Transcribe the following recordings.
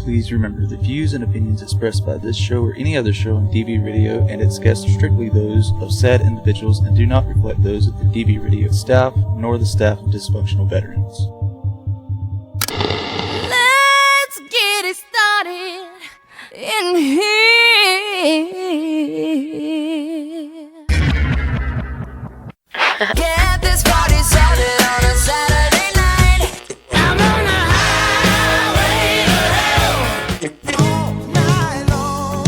please remember the views and opinions expressed by this show or any other show on DV Radio and its guests are strictly those of said individuals and do not reflect those of the DV Radio staff nor the staff of Dysfunctional Veterans. Let's get it started in here. Get this party started on a Saturday night. I'm on a highway all night long.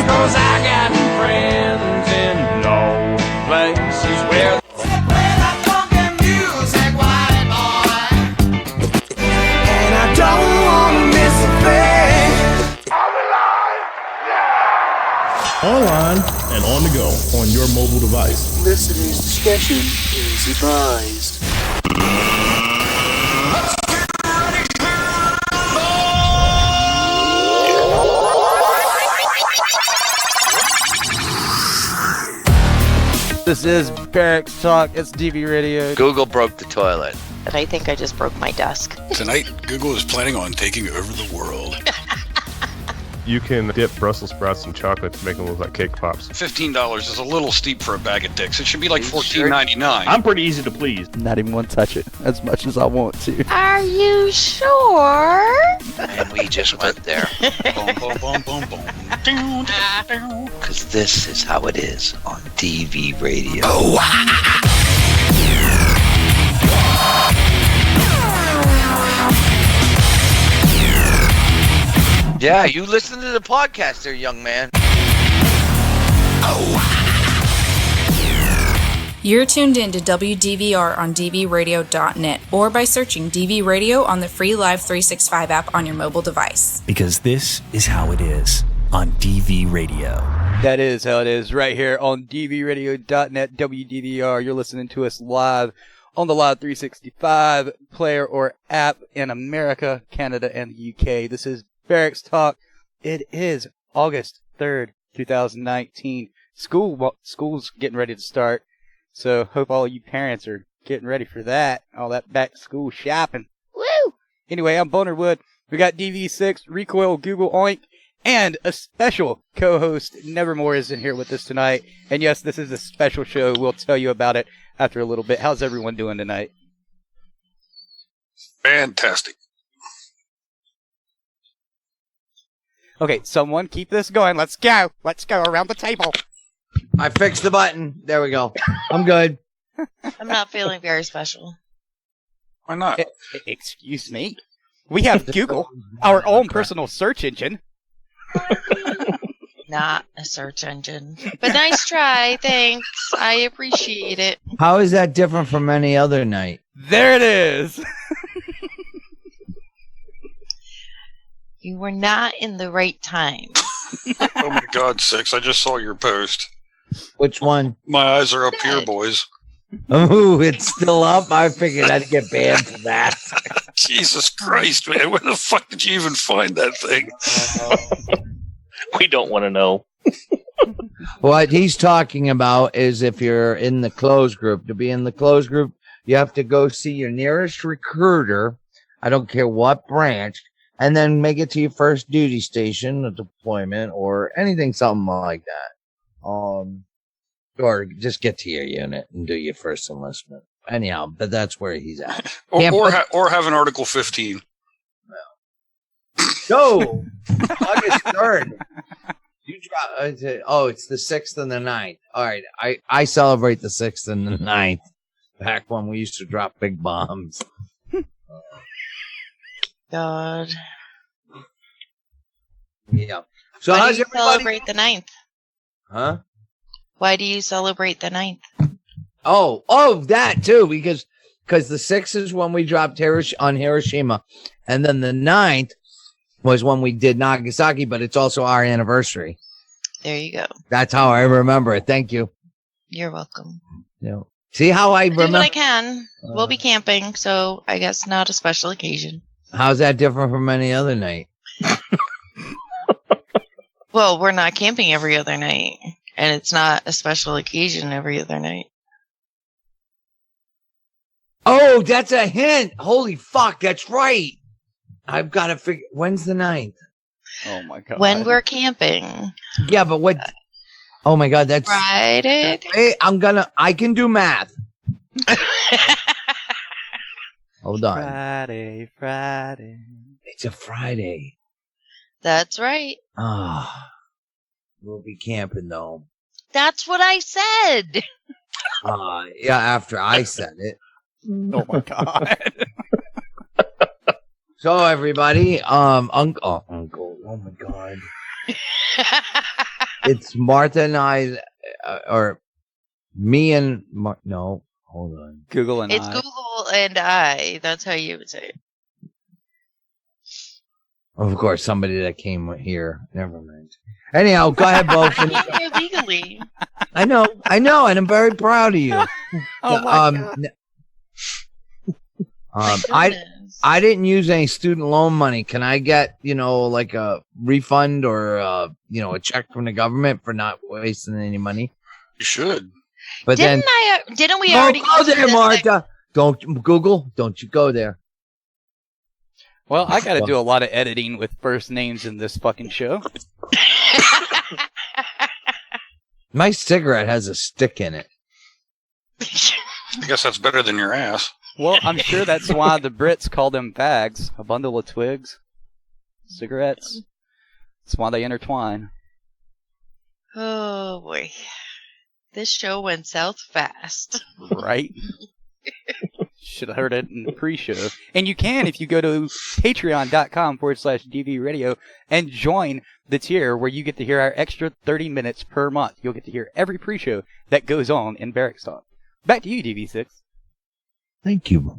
'Cause I got friends in low places where Play that funky music, white boy. And I don't wanna miss a thing. Online and on the go on your mobile device. Listeners' discretion is advised. This is Barracks Talk. It's DV Radio. Google broke the toilet. But I think I just broke my desk. Tonight, Google is planning on taking over the world. You can dip Brussels sprouts in chocolate to make them look like cake pops. $15 is a little steep for a bag of dicks. It should be like $14.99. I'm pretty easy to please. Not even want to touch it as much as I want to. Are you sure? And we just went there. Boom, boom, boom, boom, boom. Because this is how it is on DV Radio. Yeah, you listen to the podcast there, young man. You're tuned in to WDVR on dvradio.net or by searching DV Radio on the free Live 365 app on your mobile device. Because this is how it is on DV Radio. That is how it is right here on dvradio.net, WDVR. You're listening to us live on the Live 365 player or app in America, Canada, and the UK. This is Barracks Talk. It is August 3rd, 2019. School's getting ready to start, so hope all you parents are getting ready for that. All that back to school shopping. Woo! Anyway, I'm Boner Wood. We got DV6, Recoil, Google Oink, and a special co-host, Nevermore, is in here with us tonight. And yes, this is a special show. We'll tell you about it after a little bit. How's everyone doing tonight? Fantastic. Okay, someone keep this going. Let's go. Let's go around the table. I fixed the button. There we go. I'm good. I'm not feeling very special. Why not? Excuse me. We have Google, our own personal search engine. Not a search engine. But nice try. Thanks. I appreciate it. How is that different from any other night? There it is. You were not in the right time. Oh my God, Six! I just saw your post. Which one? My eyes are up here, boys. Oh, it's still up? I figured I'd get banned for that. Jesus Christ, man. Where the fuck did you even find that thing? We don't want to know. What he's talking about is if you're in the closed group. To be in the closed group, you have to go see your nearest recruiter. I don't care what branch. And then make it to your first duty station, a deployment, or anything, something like that. Or just get to your unit and do your first enlistment. Anyhow, but that's where he's at. Or have an Article 15. Go! August 3rd. You drop. It's the 6th and the 9th. All right, I celebrate the 6th and the 9th. Back when we used to drop big bombs. God. Yeah. So Why how's do you everybody? celebrate the 9th? Huh? Why do you celebrate the 9th? Oh, that too, because the 6th is when we dropped on Hiroshima, and then the 9th was when we did Nagasaki, but it's also our anniversary. There you go. That's how I remember it. Thank you. You're welcome. Yeah. See how I I do remember? what I can. We'll be camping, so I guess not a special occasion. How's that different from any other night? Well, we're not camping every other night, and it's not a special occasion every other night. Oh, that's a hint. Holy fuck, that's right. I've got to figure. When's the 9th? Oh my god. When we're camping. Yeah, but what? Oh my god, that's Friday. Hey, I can do math. Hold on. Friday. It's a Friday. That's right. Ah, we'll be camping though. That's what I said. Yeah, after I said it. Oh my god. So everybody, Uncle, oh my god. It's Martha and I, or me and no, hold on. Google and It's I. Google and I. That's how you would say it. Of course, somebody that came here. Never mind. Anyhow, go ahead, Bo. I came here legally. I know, and I'm very proud of you. Oh my god. I didn't use any student loan money. Can I get, like a refund or, a check from the government for not wasting any money? You should. But Didn't we already go there, Martha? Don't Google. Don't you go there. Well, I got to do a lot of editing with first names in this fucking show. My cigarette has a stick in it. I guess that's better than your ass. Well, I'm sure that's why the Brits call them fags, a bundle of twigs, cigarettes. That's why they intertwine. Oh boy. This show went south fast. Right? Should have heard it in the pre-show. And you can if you go to patreon.com/DV Radio and join the tier where you get to hear our extra 30 minutes per month. You'll get to hear every pre-show that goes on in Barracks Talk. Back to you, DV6. Thank you,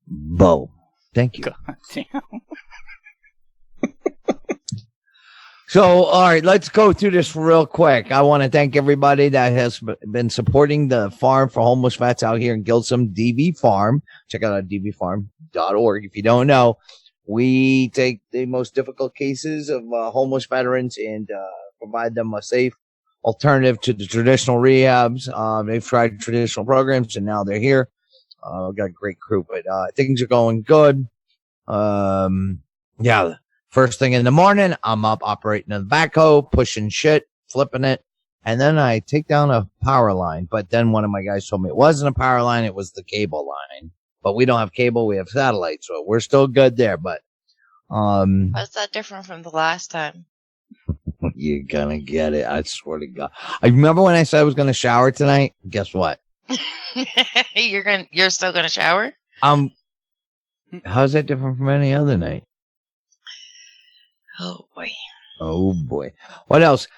Bo. Thank you. God damn. So, all right, let's go through this real quick. I want to thank everybody that has been supporting the farm for homeless vets out here in Gilsum, DV Farm. Check out dvfarm.org. If you don't know, we take the most difficult cases of homeless veterans and provide them a safe alternative to the traditional rehabs. They've tried traditional programs, and now they're here. We've got a great crew, but things are going good. Yeah. First thing in the morning, I'm up operating the backhoe, pushing shit, flipping it, and then I take down a power line. But then one of my guys told me it wasn't a power line, it was the cable line. But we don't have cable, we have satellite, so we're still good there. But how's that different from the last time? You're gonna get it, I swear to God. I remember when I said I was gonna shower tonight. Guess what? You're still gonna shower? How's that different from any other night? Oh boy. Oh boy. What else?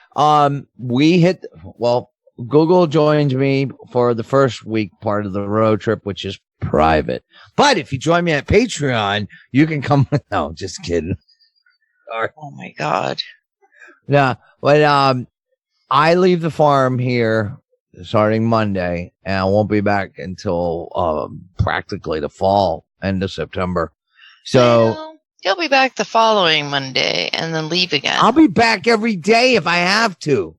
Google joins me for the first week part of the road trip, which is private. But if you join me at Patreon, you can come. No, just kidding. Sorry. Oh my God. Yeah. But I leave the farm here starting Monday, and I won't be back until practically the fall, end of September. So. Well, you'll be back the following Monday and then leave again. I'll be back every day if I have to.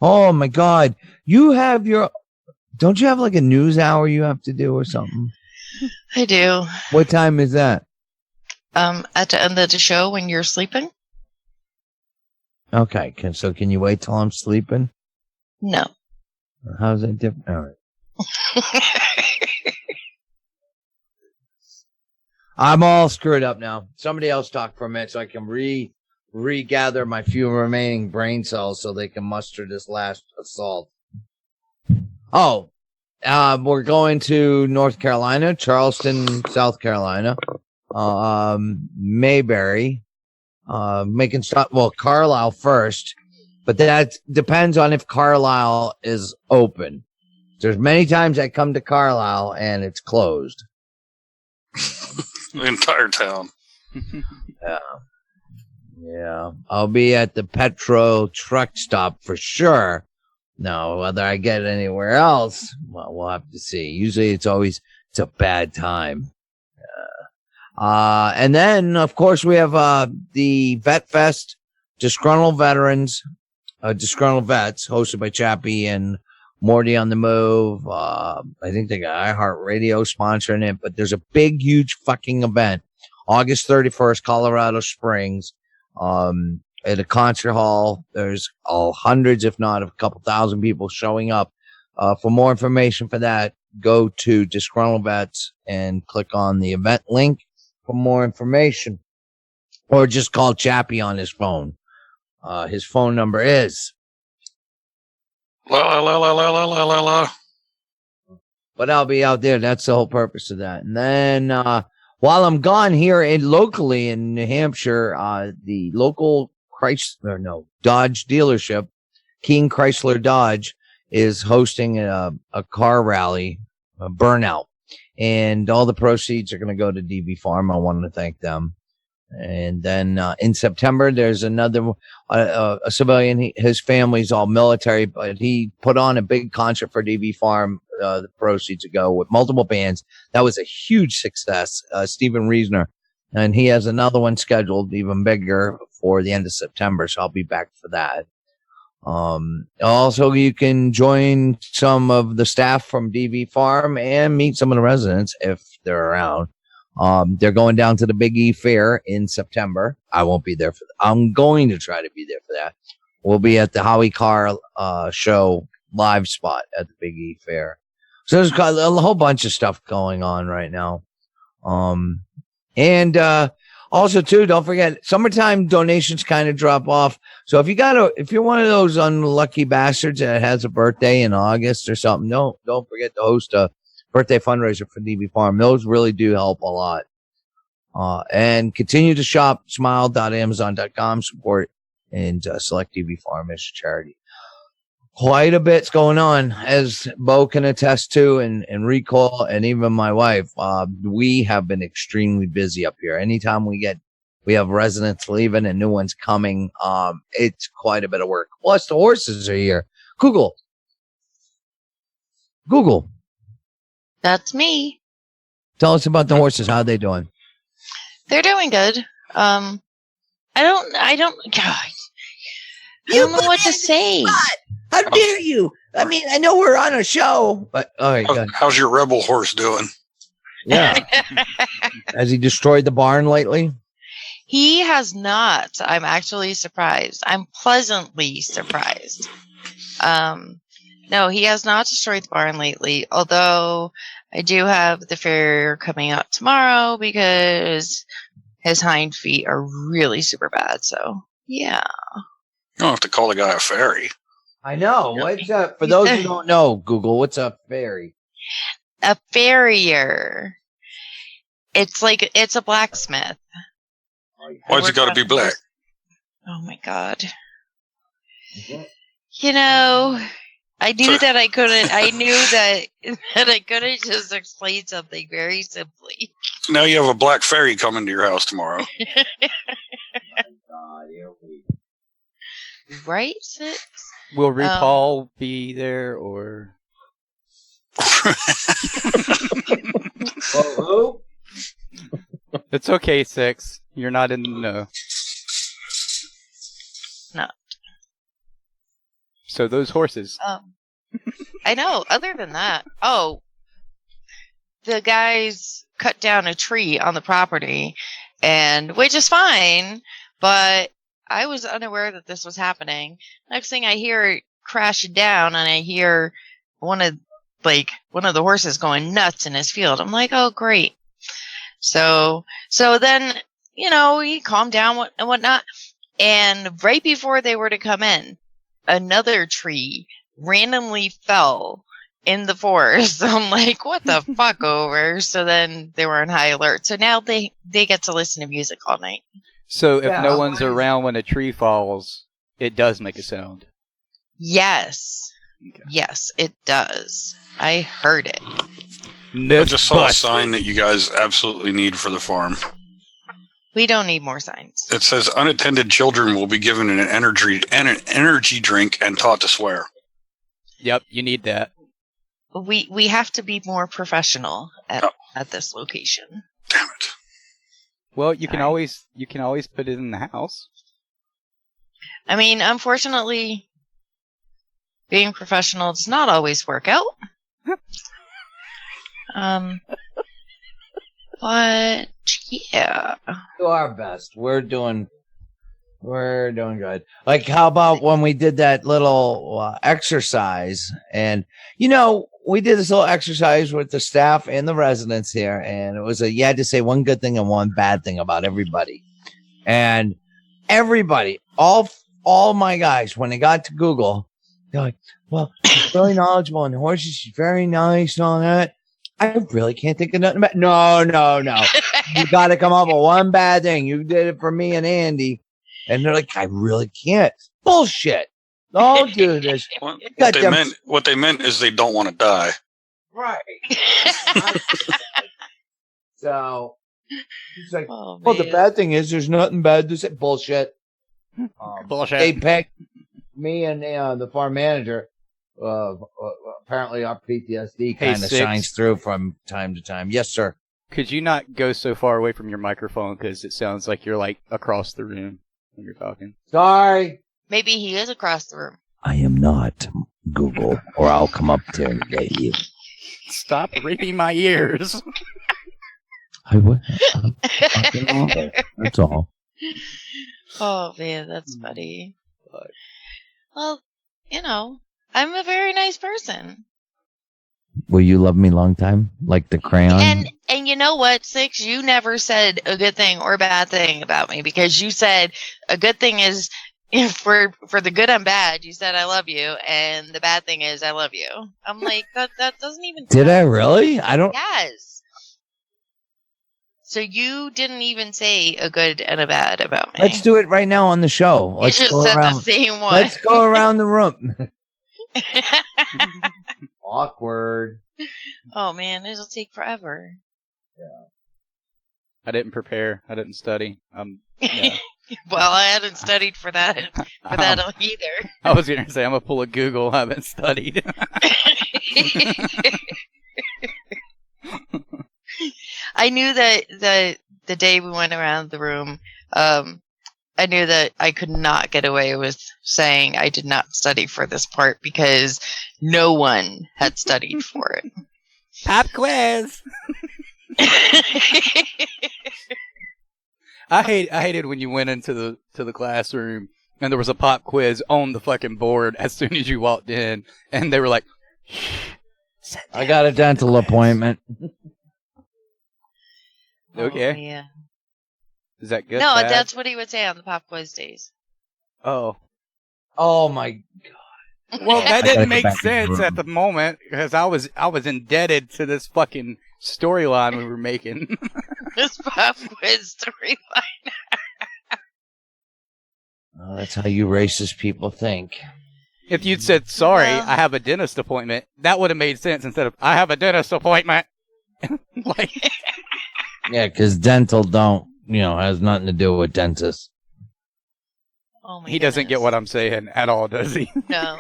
Oh my God. Don't you have like a news hour you have to do or something? I do. What time is that? At the end of the show when you're sleeping? Okay. Can you wait till I'm sleeping? No. How's that different? All right. I'm all screwed up now. Somebody else talk for a minute so I can regather my few remaining brain cells so they can muster this last assault. Oh, we're going to North Carolina, Charleston, South Carolina, Mayberry, making stop. Well, Carlisle first, but that depends on if Carlisle is open. There's many times I come to Carlisle and it's closed. The entire town. Yeah. I'll be at the Petro truck stop for sure. Now, whether I get anywhere else, well, we'll have to see. Usually it's a bad time. And then, of course, we have the Vet Fest, Disgruntled Vets, hosted by Chappie and Morty on the Move. I think they got iHeartRadio sponsoring it, but there's a big, huge fucking event August 31st, Colorado Springs, at a concert hall. There's hundreds, if not a couple thousand people showing up. For more information for that, go to Disgruntled Vets and click on the event link for more information, or just call Chappie on his phone. His phone number is. La la la la la la la la. But I'll be out there. That's the whole purpose of that. And then while I'm gone here locally in New Hampshire, the local Dodge dealership, King Chrysler Dodge, is hosting a car rally, a burnout. And all the proceeds are going to go to DV Farm. I want to thank them. And then in September, there's another a civilian. His family's all military, but he put on a big concert for DV Farm. The proceeds go with multiple bands. That was a huge success. Steven Reisner, and he has another one scheduled, even bigger, for the end of September. So I'll be back for that. Also, you can join some of the staff from DV Farm and meet some of the residents if they're around. They're going down to the Big E Fair in September. I won't be there for that. I'm going to try to be there for that. We'll be at the Howie Carr show live spot at the Big E Fair. So there's got a whole bunch of stuff going on right now. And also too, don't forget, summertime donations kind of drop off. So if you're one of those unlucky bastards that has a birthday in August or something, don't forget to host a birthday fundraiser for DV Farm. Those really do help a lot. And continue to shop smile.amazon.com, support, and select DV Farm as a charity. Quite a bit's going on, as Bo can attest to, and Recall, and even my wife. We have been extremely busy up here. Anytime we have residents leaving and new ones coming, it's quite a bit of work. Plus, the horses are here. Google. That's me. Tell us about the horses. How are they doing? They're doing good. I don't, God. I don't know what to say. How dare you? I mean, I know we're on a show, but all right. How's your rebel horse doing? Yeah. Has he destroyed the barn lately? He has not. I'm actually surprised. I'm pleasantly surprised. No, he has not destroyed the barn lately, although I do have the farrier coming out tomorrow because his hind feet are really super bad. So, yeah. You don't have to call the guy a fairy. I know. What's up? For those who don't know, Google, what's a fairy? A farrier. It's a blacksmith. Why's it got to be black? Oh my God. You know, I knew that I couldn't. I knew that I couldn't just explain something very simply. Now you have a black fairy coming to your house tomorrow. Right, Six? Will RuPaul be there, or? Who? It's okay, Six. You're not in the know. No. So those horses. I know. Other than that, the guys cut down a tree on the property, which is fine, but I was unaware that this was happening. Next thing I hear it crashing down, and I hear one of the horses going nuts in his field. I'm like, oh, great. So then, he calmed down and whatnot. And right before they were to come in, another tree randomly fell in the forest. I'm like, what the fuck over? So then they were on high alert. So now they get to listen to music all night. So if no one's around when a tree falls, it does make a sound. Yes. Okay. Yes, it does. I heard it. I just saw a sign that you guys absolutely need for the farm. We don't need more signs. It says unattended children will be given an energy drink and taught to swear. Yep, you need that. We have to be more professional at this location. Damn it. Well, you can always put it in the house. I mean, unfortunately, being professional does not always work out. But yeah, Do our best. We're doing good. Like, how about when we did that little exercise? And we did this little exercise with the staff and the residents here, and it was you had to say one good thing and one bad thing about everybody. And everybody, all my guys, when they got to Google, they're like, "Well, she's really knowledgeable on horses. She's very nice and all that." I really can't think of nothing about. No. You got to come up with one bad thing. You did it for me and Andy. And they're like, I really can't. Bullshit. Don't do this. What they meant is they don't want to die. Right. So he's like, oh, well, the bad thing is there's nothing bad to say. Bullshit. Bullshit. They picked me and the farm manager. Apparently our PTSD kind of shines through from time to time. Yes, sir. Could you not go so far away from your microphone because it sounds like you're like across the room when you're talking? Sorry. Maybe he is across the room. I am not Google, or I'll come up there and get you. Stop raping my ears. I would. That's all. Oh man, that's funny. Well, I'm a very nice person. Will you love me long time? Like the crayon? And you know what, Six? You never said a good thing or a bad thing about me, because you said a good thing is for the good and bad, you said I love you, and the bad thing is I love you. I'm like, that doesn't even Did I really? I don't. Yes. So you didn't even say a good and a bad about me. Let's do it right now on the show. You just said the same one. Let's go around the room. Awkward. Oh man, it'll take forever. Yeah. I didn't prepare. I didn't study. Yeah. Well, I hadn't studied for that either. I was going to say, I'm going to pull a Google. I haven't studied. I knew that the day we went around the room, I knew that I could not get away with saying I did not study for this part because no one had studied for it. Pop quiz! I hated when you went into the classroom and there was a pop quiz on the fucking board as soon as you walked in, and they were like, I got a dental appointment. Okay. Oh, yeah. Is that good? No, bad? that's what he would say on the pop quiz days. Oh. Oh my god. Well, that didn't make sense at the moment because I was indebted to this fucking storyline we were making. This pop quiz storyline. Oh, that's how you racist people think. If you'd said, sorry, I have a dentist appointment, that would have made sense instead of, I have a dentist appointment. Like, yeah, because dental has nothing to do with dentists. Oh my he doesn't get what I'm saying at all, does he? No,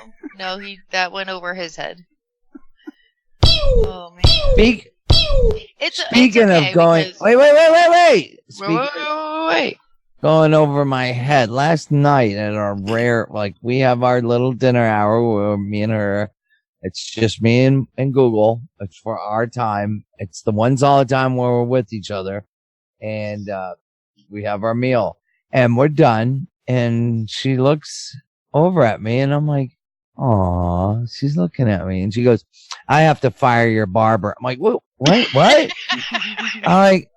that went over his head. Oh man. Speaking okay, of going, because... wait. Wait. Going over my head. Last night at our we have our little dinner hour where me and her. It's just me and Google. It's for our time. It's the ones all the time where we're with each other. And we have our meal. And we're done. And she looks over at me. And I'm like, aw, she's looking at me. And she goes, I have to fire your barber. I'm like, what? I'm like,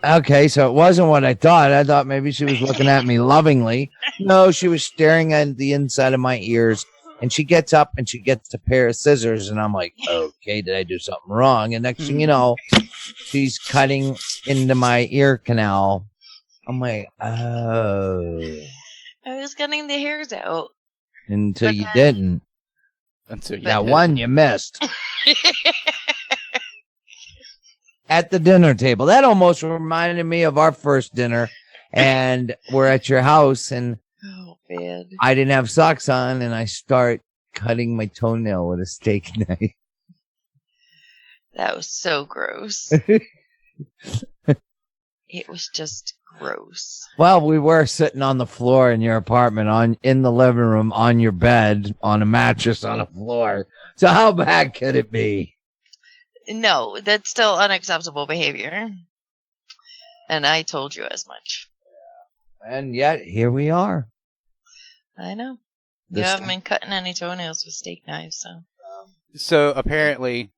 okay, so it wasn't what I thought. I thought maybe she was looking at me lovingly. No, she was staring at the inside of my ears. And she gets up and she gets a pair of scissors. And I'm like, okay, did I do something wrong? And next thing you know, she's cutting into my ear canal. I'm like, oh. I was cutting the hairs out. Until you didn't. Until you that one you missed. At the dinner table. That almost reminded me of our first dinner. And we're at your house and oh man. I didn't have socks on and I start cutting my toenail with a steak knife. That was so gross. It was just gross. Well, we were sitting on the floor in your apartment, in the living room, on your bed, on a mattress on the floor. So how bad could it be? No, that's still unacceptable behavior. And I told you as much. And yet, here we are. I know. You This haven't been cutting any toenails with steak knives, so. So apparently,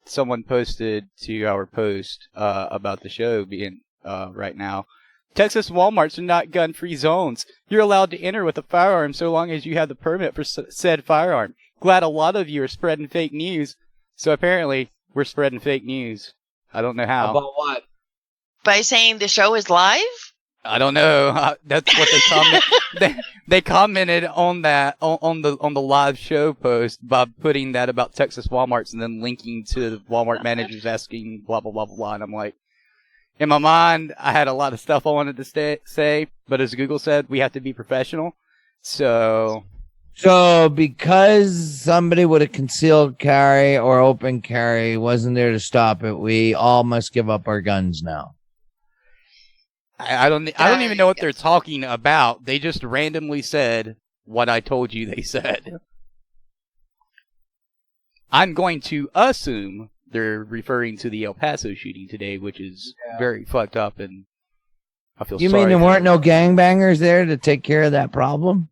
someone posted to our post about the show being right now. Texas Walmarts are not gun-free zones. You're allowed to enter with a firearm so long as you have the permit for said firearm. Glad a lot of you are spreading fake news. So apparently, we're spreading fake news. I don't know how. About what? By saying the show is live? I don't know. That's what they comment. They commented on that on the live show post by putting that about Texas Walmarts and then linking to the Walmart managers asking blah blah blah blah. And I'm like, in my mind, I had a lot of stuff I wanted to say, but as Google said, we have to be professional. So because somebody with a concealed carry or open carry wasn't there to stop it, we all must give up our guns now. I don't even know what they're talking about. They just randomly said what I told you they said. I'm going to assume they're referring to the El Paso shooting today, which is very fucked up, and I feel sorry. You mean there weren't no gangbangers there to take care of that problem?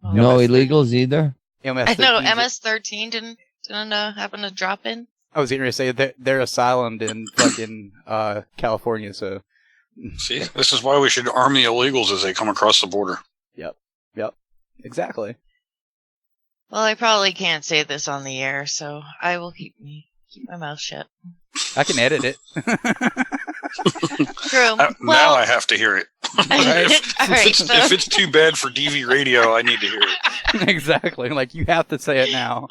No illegals either? I know MS-13 didn't happen to drop in. I was going to say that they're asylum in fucking California, so. See, this is why we should arm the illegals as they come across the border. Yep, exactly. Well, I probably can't say this on the air, so I will keep my mouth shut. I can edit it. True. Now I have to hear it. If it's too bad for DV radio, I need to hear it. Exactly. Like, you have to say it now.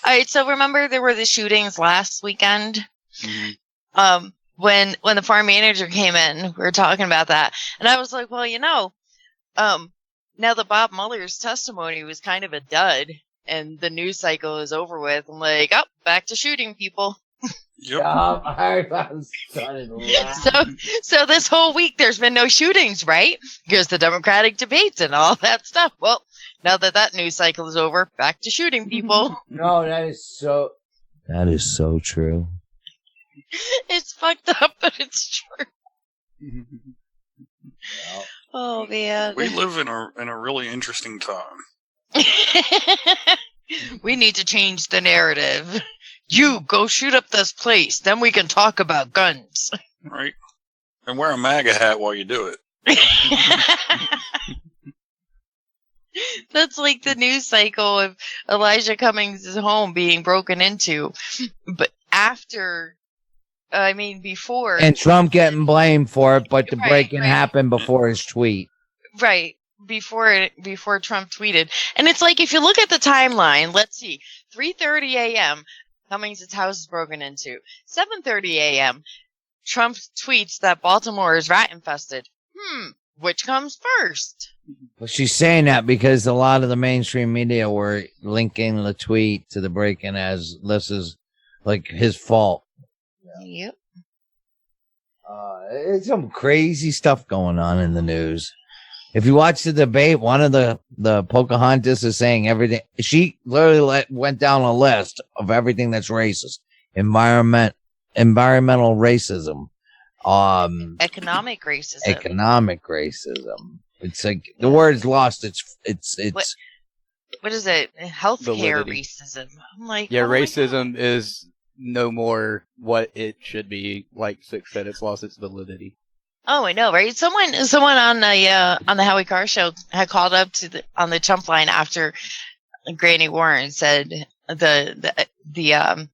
All right, so remember there were the shootings last weekend? Mm-hmm. When the farm manager came in, we were talking about that. And I was like, well, now that Bob Mueller's testimony was kind of a dud and the news cycle is over with, I'm like, back to shooting people. Yep. I started laughing. So this whole week there's been no shootings, right? Because the Democratic debates and all that stuff. Well, now that news cycle is over, back to shooting people. No, that is so true. It's fucked up, but it's true. Oh man, we live in a really interesting time. We need to change the narrative. You go shoot up this place, then we can talk about guns. Right. And wear a MAGA hat while you do it. That's like the news cycle of Elijah Cummings' home being broken into. But before. And Trump getting blamed for it, but the break-in happened before his tweet. Right. Before Trump tweeted. And it's like, if you look at the timeline, let's see, 3:30 a.m., Cummings' house is broken into. 7:30 a.m., Trump tweets that Baltimore is rat-infested. Which comes first? Well, she's saying that because a lot of the mainstream media were linking the tweet to the break-in as this is like his fault. Yep. It's some crazy stuff going on in the news. If you watch the debate, one of the Pocahontas is saying everything. She literally went down a list of everything that's racist. Environmental racism. Economic racism. Economic racism. It's like the word's lost. It's. What is it? Healthcare racism. I'm like, racism is no more what it should be. Like Six said, it's lost its validity. Oh, I know, right? Someone on the Howie Carr show had called up on the Trump line after Granny Warren said the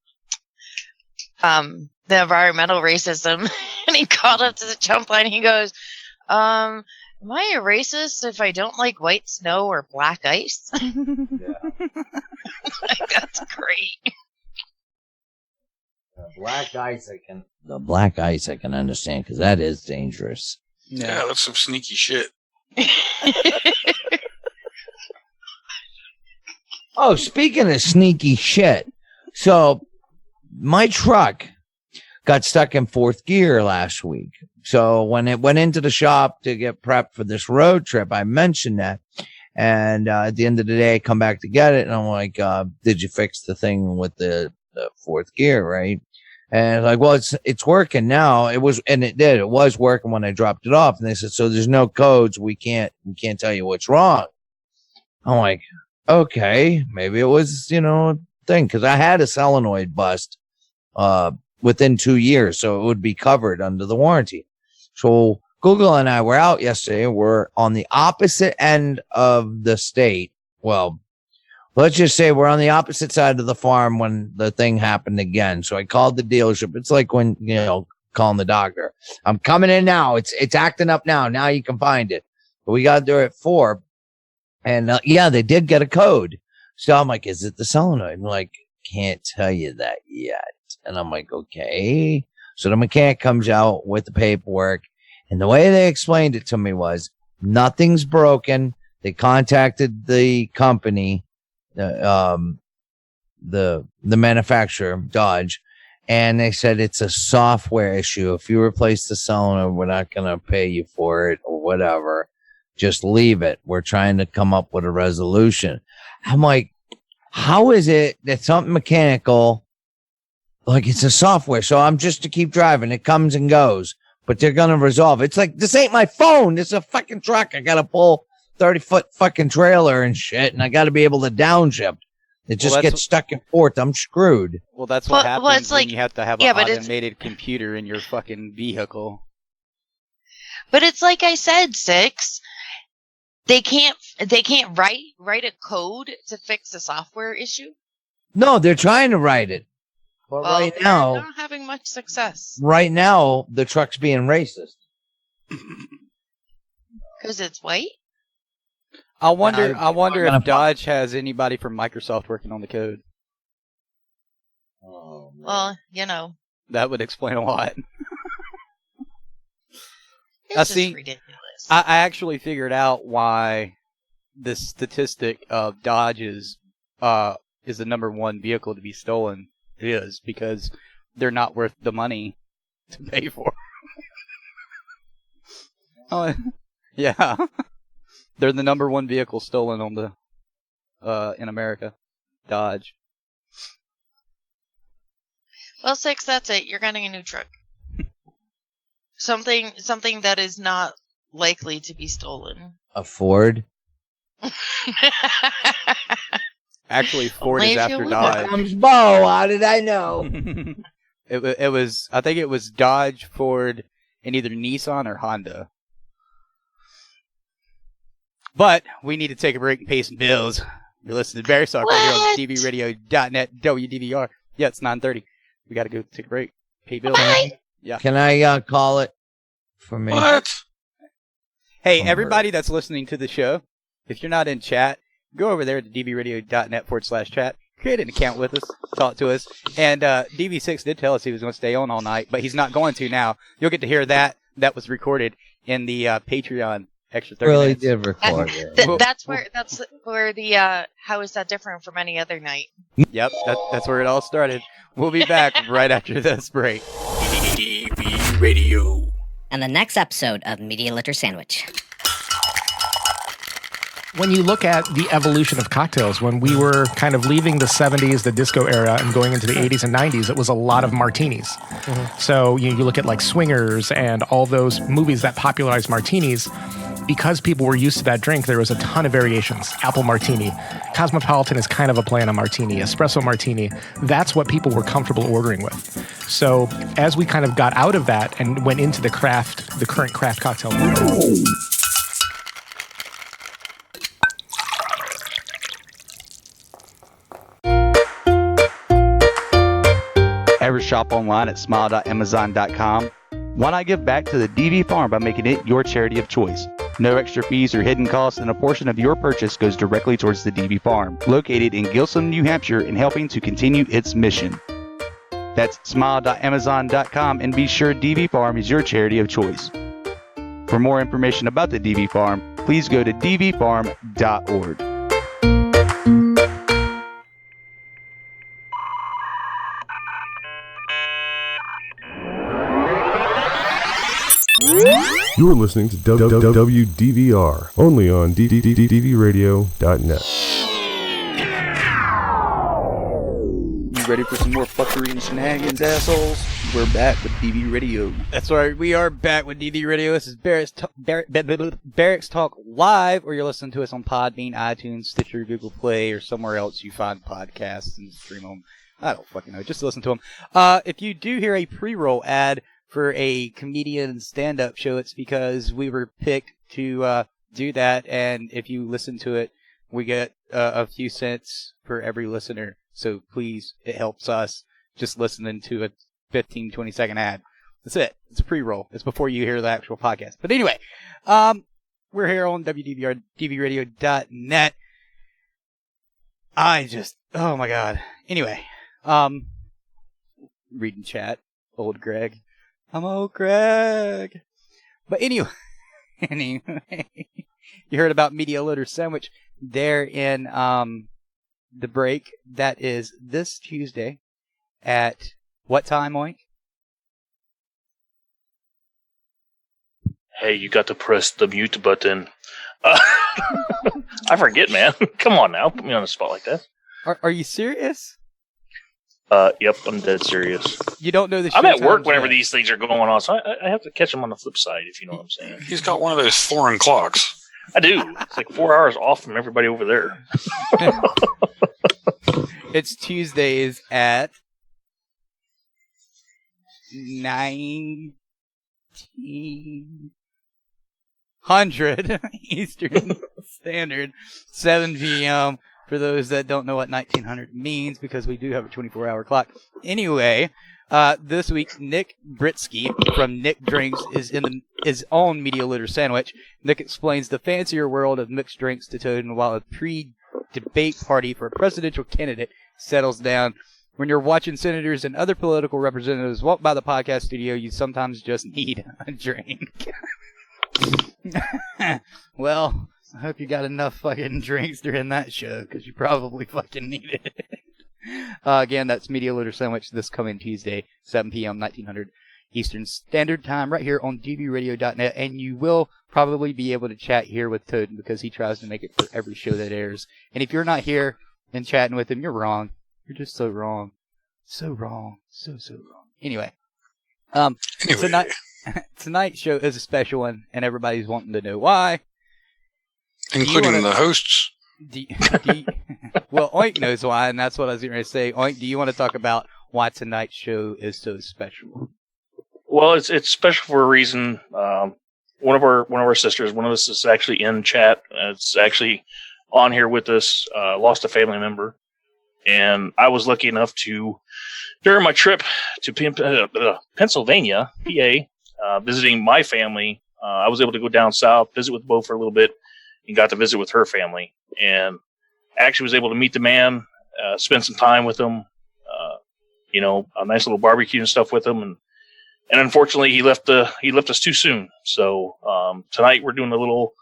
environmental racism, and he called up to the Trump line. And he goes, "Am I a racist if I don't like white snow or black ice?" Like, that's great. The black ice I can understand because that is dangerous. Yeah, that's some sneaky shit. Oh, speaking of sneaky shit, so my truck got stuck in fourth gear last week. So when it went into the shop to get prepped for this road trip, I mentioned that. And at the end of the day, I come back to get it, and I'm like, did you fix the thing with the fourth gear, right? And like, well, it's working now. It was working when I dropped it off. And they said, so there's no codes. We can't tell you what's wrong. I'm like, okay, maybe it was, a thing. Cause I had a solenoid bust, within 2 years. So it would be covered under the warranty. So Google and I were out yesterday. We're on the opposite end of the state. Well, let's just say we're on the opposite side of the farm when the thing happened again. So I called the dealership. It's like when, calling the doctor. I'm coming in now. It's acting up now. Now you can find it. But we got there at 4. And they did get a code. So I'm like, is it the solenoid? I'm like, can't tell you that yet. And I'm like, okay. So the mechanic comes out with the paperwork. And the way they explained it to me was nothing's broken. They contacted the company, the manufacturer, Dodge, and they said it's a software issue. If you replace the solenoid, we're not going to pay you for it or whatever. Just leave it. We're trying to come up with a resolution. I'm like, how is it that something mechanical, like it's a software? So I'm just to keep driving. It comes and goes, but they're going to resolve. It's like, this ain't my phone. This is a fucking truck. I got to pull 30-foot fucking trailer and shit, and I got to be able to downshift. It just gets stuck in fourth. I'm screwed. Well, that's what happens it's when like, you have to have an automated computer in your fucking vehicle. But it's like I said, Six. They can't write a code to fix a software issue. No, they're trying to write it. But right now, they're not having much success. Right now, the truck's being racist. Because it's white? I wonder if Dodge has anybody from Microsoft working on the code. Oh, well, that would explain a lot. It's just ridiculous. I actually figured out why the statistic of Dodge is the number one vehicle to be stolen is because they're not worth the money to pay for. Oh, yeah. They're the number one vehicle stolen on the in America. Dodge. Well, Six, that's it. You're getting a new truck. Something that is not likely to be stolen. A Ford? Actually, Ford is after Dodge. Bo, how did I know? It was. I think it was Dodge, Ford, and either Nissan or Honda. But we need to take a break and pay some bills. You're listening to Barry Sock right here on DVRadio.net, WDVR. Yeah, it's 9:30. We got to go take a break. Pay bills. Yeah. Can I call it for me? What? Hey, everybody that's listening to the show, if you're not in chat, go over there to dvradio.net/chat. Create an account with us. Talk to us. And DV6 did tell us he was going to stay on all night, but he's not going to now. You'll get to hear that. That was recorded in the Patreon extra 30 really minutes. Did record it. That's where the how is that different from any other night? Yep, that's where it all started. We'll be back right after this break. DV Radio. And the next episode of Media Litter Sandwich. When you look at the evolution of cocktails, when we were kind of leaving the 70s, the disco era, and going into the 80s and 90s, it was a lot of martinis. Mm-hmm. So you look at like Swingers and all those movies that popularized martinis. Because people were used to that drink, there was a ton of variations. Apple martini. Cosmopolitan is kind of a play on a martini. Espresso martini. That's what people were comfortable ordering with. So as we kind of got out of that and went into the current craft cocktail movement. Ever shop online at smile.amazon.com? Why not give back to the DV Farm by making it your charity of choice? No extra fees or hidden costs, and a portion of your purchase goes directly towards the DV Farm, located in Gilsum, New Hampshire, and helping to continue its mission. That's smile.amazon.com, and be sure DV Farm is your charity of choice. For more information about the DV Farm, please go to dvfarm.org. You're listening to WDVR, only on DVRadio.net. You ready for some more fuckery and shenanigans, assholes? We're back with DV Radio. That's right, we are back with DV Radio. This is Barracks Talk Live, or you're listening to us on Podbean, iTunes, Stitcher, Google Play, or somewhere else you find podcasts and stream them. I don't fucking know, just listen to them. If you do hear a pre-roll ad for a comedian stand-up show, it's because we were picked to do that, and if you listen to it, we get a few cents for every listener. So please, it helps us just listening to a 15, 20-second ad. That's it. It's a pre-roll. It's before you hear the actual podcast. But anyway, we're here on WDVR, DVRadio.net. Oh my God. Anyway, reading chat. Old Greg. I'm old Greg. But anyway, you heard about Media Litter Sandwich there in, the break. That is this Tuesday at what time, Oink? Hey, you got to press the mute button. I forget, man. Come on now. Put me on the spot like that. Are you serious? Yep, I'm dead serious. You don't know the show I'm at work times whenever yet. these things are going on, so I have to catch them on the flip side, if you know what I'm saying. He's got one of those foreign clocks. I do. It's like 4 hours off from everybody over there. It's Tuesdays at 1900 Eastern Standard, 7 p.m. for those that don't know what 1900 means, because we do have a 24-hour clock. Anyway, this week, Nick Britsky from Nick Drinks is on Media Litter Sandwich. Nick explains the fancier world of mixed drinks to Toad, and while a pre-debate party for a presidential candidate settles down, when you're watching senators and other political representatives walk by the podcast studio, you sometimes just need a drink. Well, I hope you got enough fucking drinks during that show, because you probably fucking need it. Again, that's Media Litter Sandwich this coming Tuesday, 7 p.m., 1900 Eastern Standard Time, right here on dvradio.net, and you will probably be able to chat here with Toad, because he tries to make it for every show that airs. And if you're not here and chatting with him, you're wrong. You're just so wrong. So wrong. So wrong. Anyway. Tonight's show is a special one, and everybody's wanting to know why. Including the hosts. Well, Oink knows why, and that's what I was going to say. Oink, do you want to talk about why tonight's show is so special? Well, it's special for a reason. One of our sisters, one of us is actually in chat. It's actually on here with us. Lost a family member, and I was lucky enough to, during my trip to Pennsylvania, PA, visiting my family, I was able to go down south, visit with Bo for a little bit, and got to visit with her family. And actually was able to meet the man, spend some time with him, a nice little barbecue and stuff with him. And unfortunately, he left us too soon. So tonight we're doing a little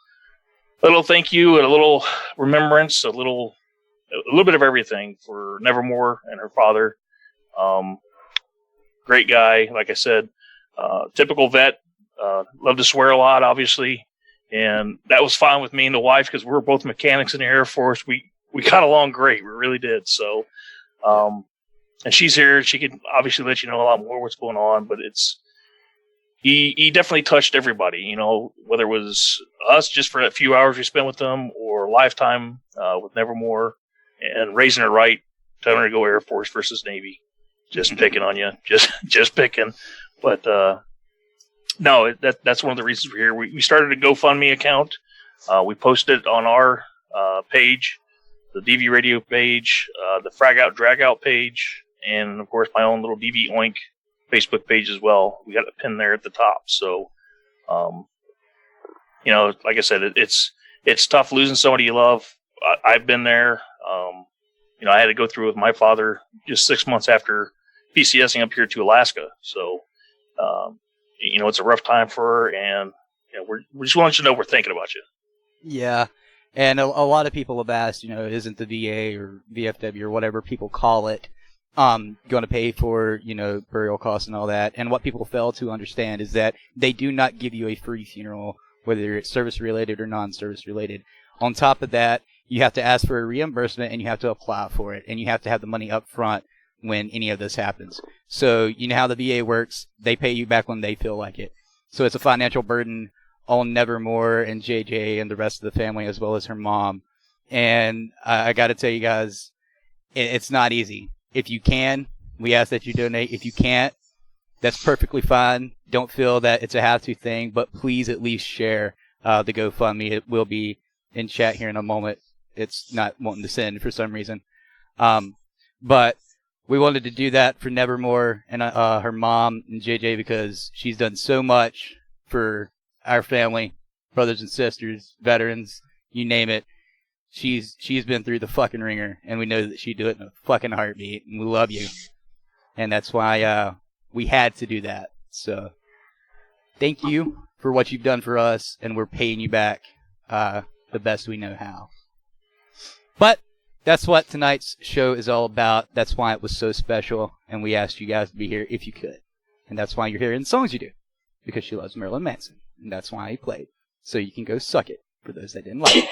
thank you and a little remembrance, a little bit of everything for Nevermore and her father. Great guy, like I said, typical vet. Loved to swear a lot, obviously, and that was fine with me and the wife because we were both mechanics in the Air Force. We got along great, we really did. So, and she's here. She can obviously let you know a lot more what's going on, but he definitely touched everybody, whether it was us just for a few hours we spent with them or lifetime with Nevermore and raising her right, telling her to go Air Force versus Navy. Just picking on you, just picking. But no, that's one of the reasons we're here. We started a GoFundMe account. We posted it on our page, the DV Radio page, the Frag Out Drag Out page, and of course my own little DV Oink Facebook page as well. We got a pin there at the top. So, like I said, it's tough losing somebody you love. I've been there. I had to go through with my father just 6 months after PCSing up here to Alaska. So, it's a rough time for her, and we just want you to know we're thinking about you. Yeah, and a lot of people have asked, isn't the VA or VFW or whatever people call it going to pay for, burial costs and all that? And what people fail to understand is that they do not give you a free funeral, whether it's service-related or non-service-related. On top of that, you have to ask for a reimbursement, and you have to apply for it, and you have to have the money up front when any of this happens. So you know how the VA works. They pay you back when they feel like it. So it's a financial burden on Nevermore and JJ and the rest of the family, as well as her mom. And I got to tell you guys, it's not easy. If you can, we ask that you donate. If you can't, that's perfectly fine. Don't feel that it's a have-to thing, but please at least share the GoFundMe. It will be in chat here in a moment. It's not wanting to send for some reason. But we wanted to do that for Nevermore and her mom and JJ because she's done so much for our family, brothers and sisters, veterans, you name it. She's been through the fucking ringer, and we know that she'd do it in a fucking heartbeat, and we love you. And that's why we had to do that. So thank you for what you've done for us, and we're paying you back the best we know how. But that's what tonight's show is all about. That's why it was so special, and we asked you guys to be here if you could. And that's why you're hearing the songs you do, because she loves Marilyn Manson, and that's why he played. So you can go suck it, for those that didn't like it.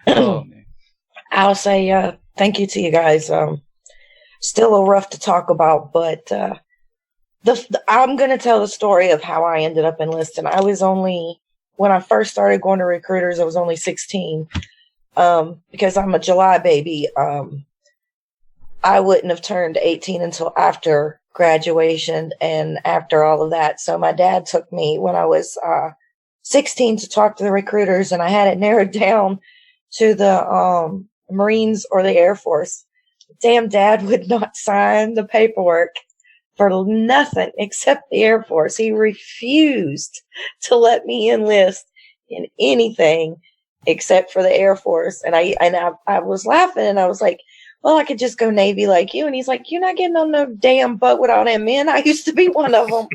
Oh, man. I'll say thank you to you guys. Still a little rough to talk about, but I'm going to tell the story of how I ended up enlisting. I was only, when I first started going to recruiters, I was only 16 because I'm a July baby. I wouldn't have turned 18 until after graduation and after all of that. So my dad took me when I was 16 to talk to the recruiters, and I had it narrowed down to the Marines or the Air Force. Damn dad would not sign the paperwork for nothing except the Air Force. He refused to let me enlist in anything except for the Air Force. And I was laughing, and I was like, well, I could just go Navy like you. And he's like, you're not getting on no damn boat with all them men. I used to be one of them.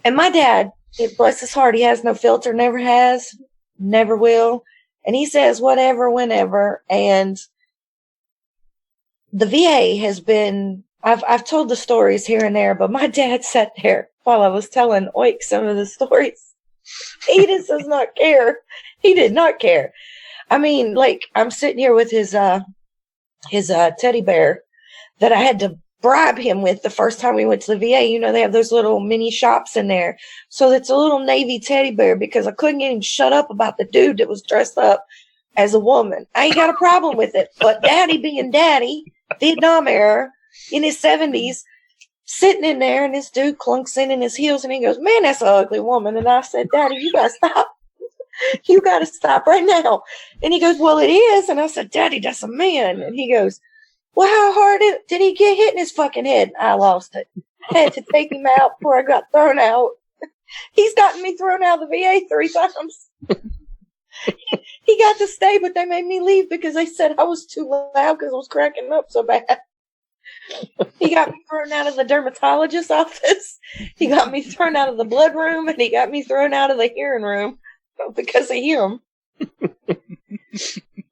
And my dad, bless his heart, he has no filter, never has, never will. And he says whatever, whenever. And the VA has been, I've told the stories here and there, but my dad sat there while I was telling Oik some of the stories. He just does not care. He did not care. I mean, like, I'm sitting here with his teddy bear that I had to bribe him with the first time we went to the VA. You know, they have those little mini shops in there. So it's a little Navy teddy bear because I couldn't get him shut up about the dude that was dressed up as a woman. I ain't got a problem with it. But daddy being daddy, Vietnam era, in his 70s, sitting in there, and this dude clunks in his heels, and he goes, man, that's an ugly woman. And I said, Daddy, you got to stop. You got to stop right now. And he goes, well, it is. And I said, Daddy, that's a man. And he goes, well, how hard did he get hit in his fucking head? I lost it. I had to take him out before I got thrown out. He's gotten me thrown out of the VA 3 times. He got to stay, but they made me leave because they said I was too loud because I was cracking up so bad. He got me thrown out of the dermatologist's office. He got me thrown out of the blood room, and he got me thrown out of the hearing room because of him.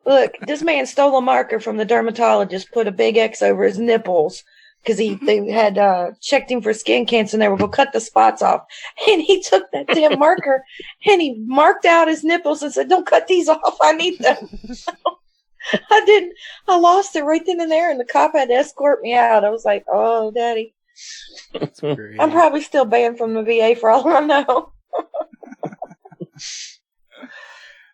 Look, this man stole a marker from the dermatologist, put a big X over his nipples because they had checked him for skin cancer, and they were going to cut the spots off. And he took that damn marker and he marked out his nipples and said, don't cut these off. I need them. I didn't. I lost it right then and there, and the cop had to escort me out. I was like, oh, Daddy. That's great. I'm probably still banned from the VA for all I know.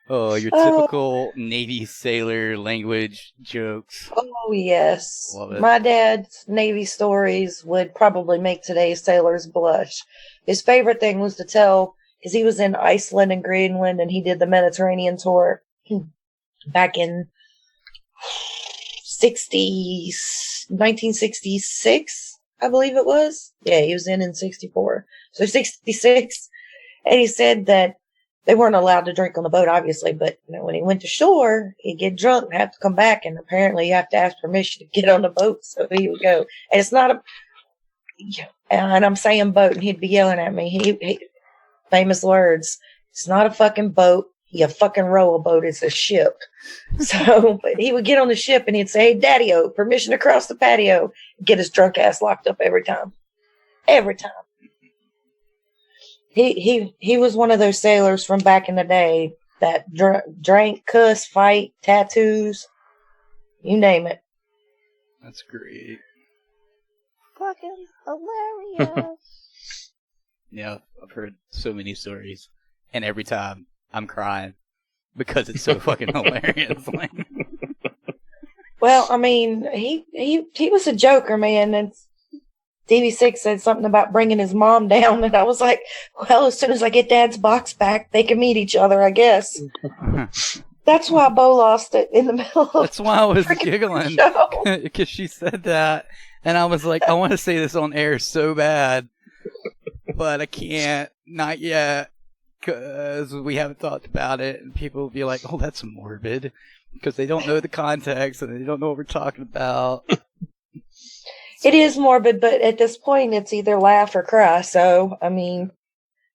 Oh, your typical Navy sailor language jokes. Oh, yes. Love it. My dad's Navy stories would probably make today's sailors blush. His favorite thing was to tell, because he was in Iceland and Greenland, and he did the Mediterranean tour back in 1966, I believe it was. Yeah, he was in 64. So 66. And he said that they weren't allowed to drink on the boat, obviously, but you know, when he went to shore, he'd get drunk and have to come back, and apparently you have to ask permission to get on the boat, so he would go. And it's not and I'm saying boat, and he'd be yelling at me. He famous words, it's not a fucking boat. You fucking row a boat, it's a ship. So, but he would get on the ship and he'd say, hey, Daddy-o, permission to cross the patio. Get his drunk ass locked up every time. Every time. He was one of those sailors from back in the day that drank, cuss, fight, tattoos. You name it. That's great. Fucking hilarious. Yeah, I've heard so many stories, and every time I'm crying because it's so fucking hilarious. Like, Well, I mean, he was a joker, man. And DV6 said something about bringing his mom down, and I was like, well, as soon as I get Dad's box back, they can meet each other, I guess. That's why Bo lost it in the middle of that's why I was giggling, because she said that, and I was like, I want to say this on air so bad, but I can't, not yet, because we haven't talked about it, and people will be like, oh, that's morbid, because they don't know the context, and they don't know what we're talking about. It is morbid, but at this point, it's either laugh or cry. So, I mean,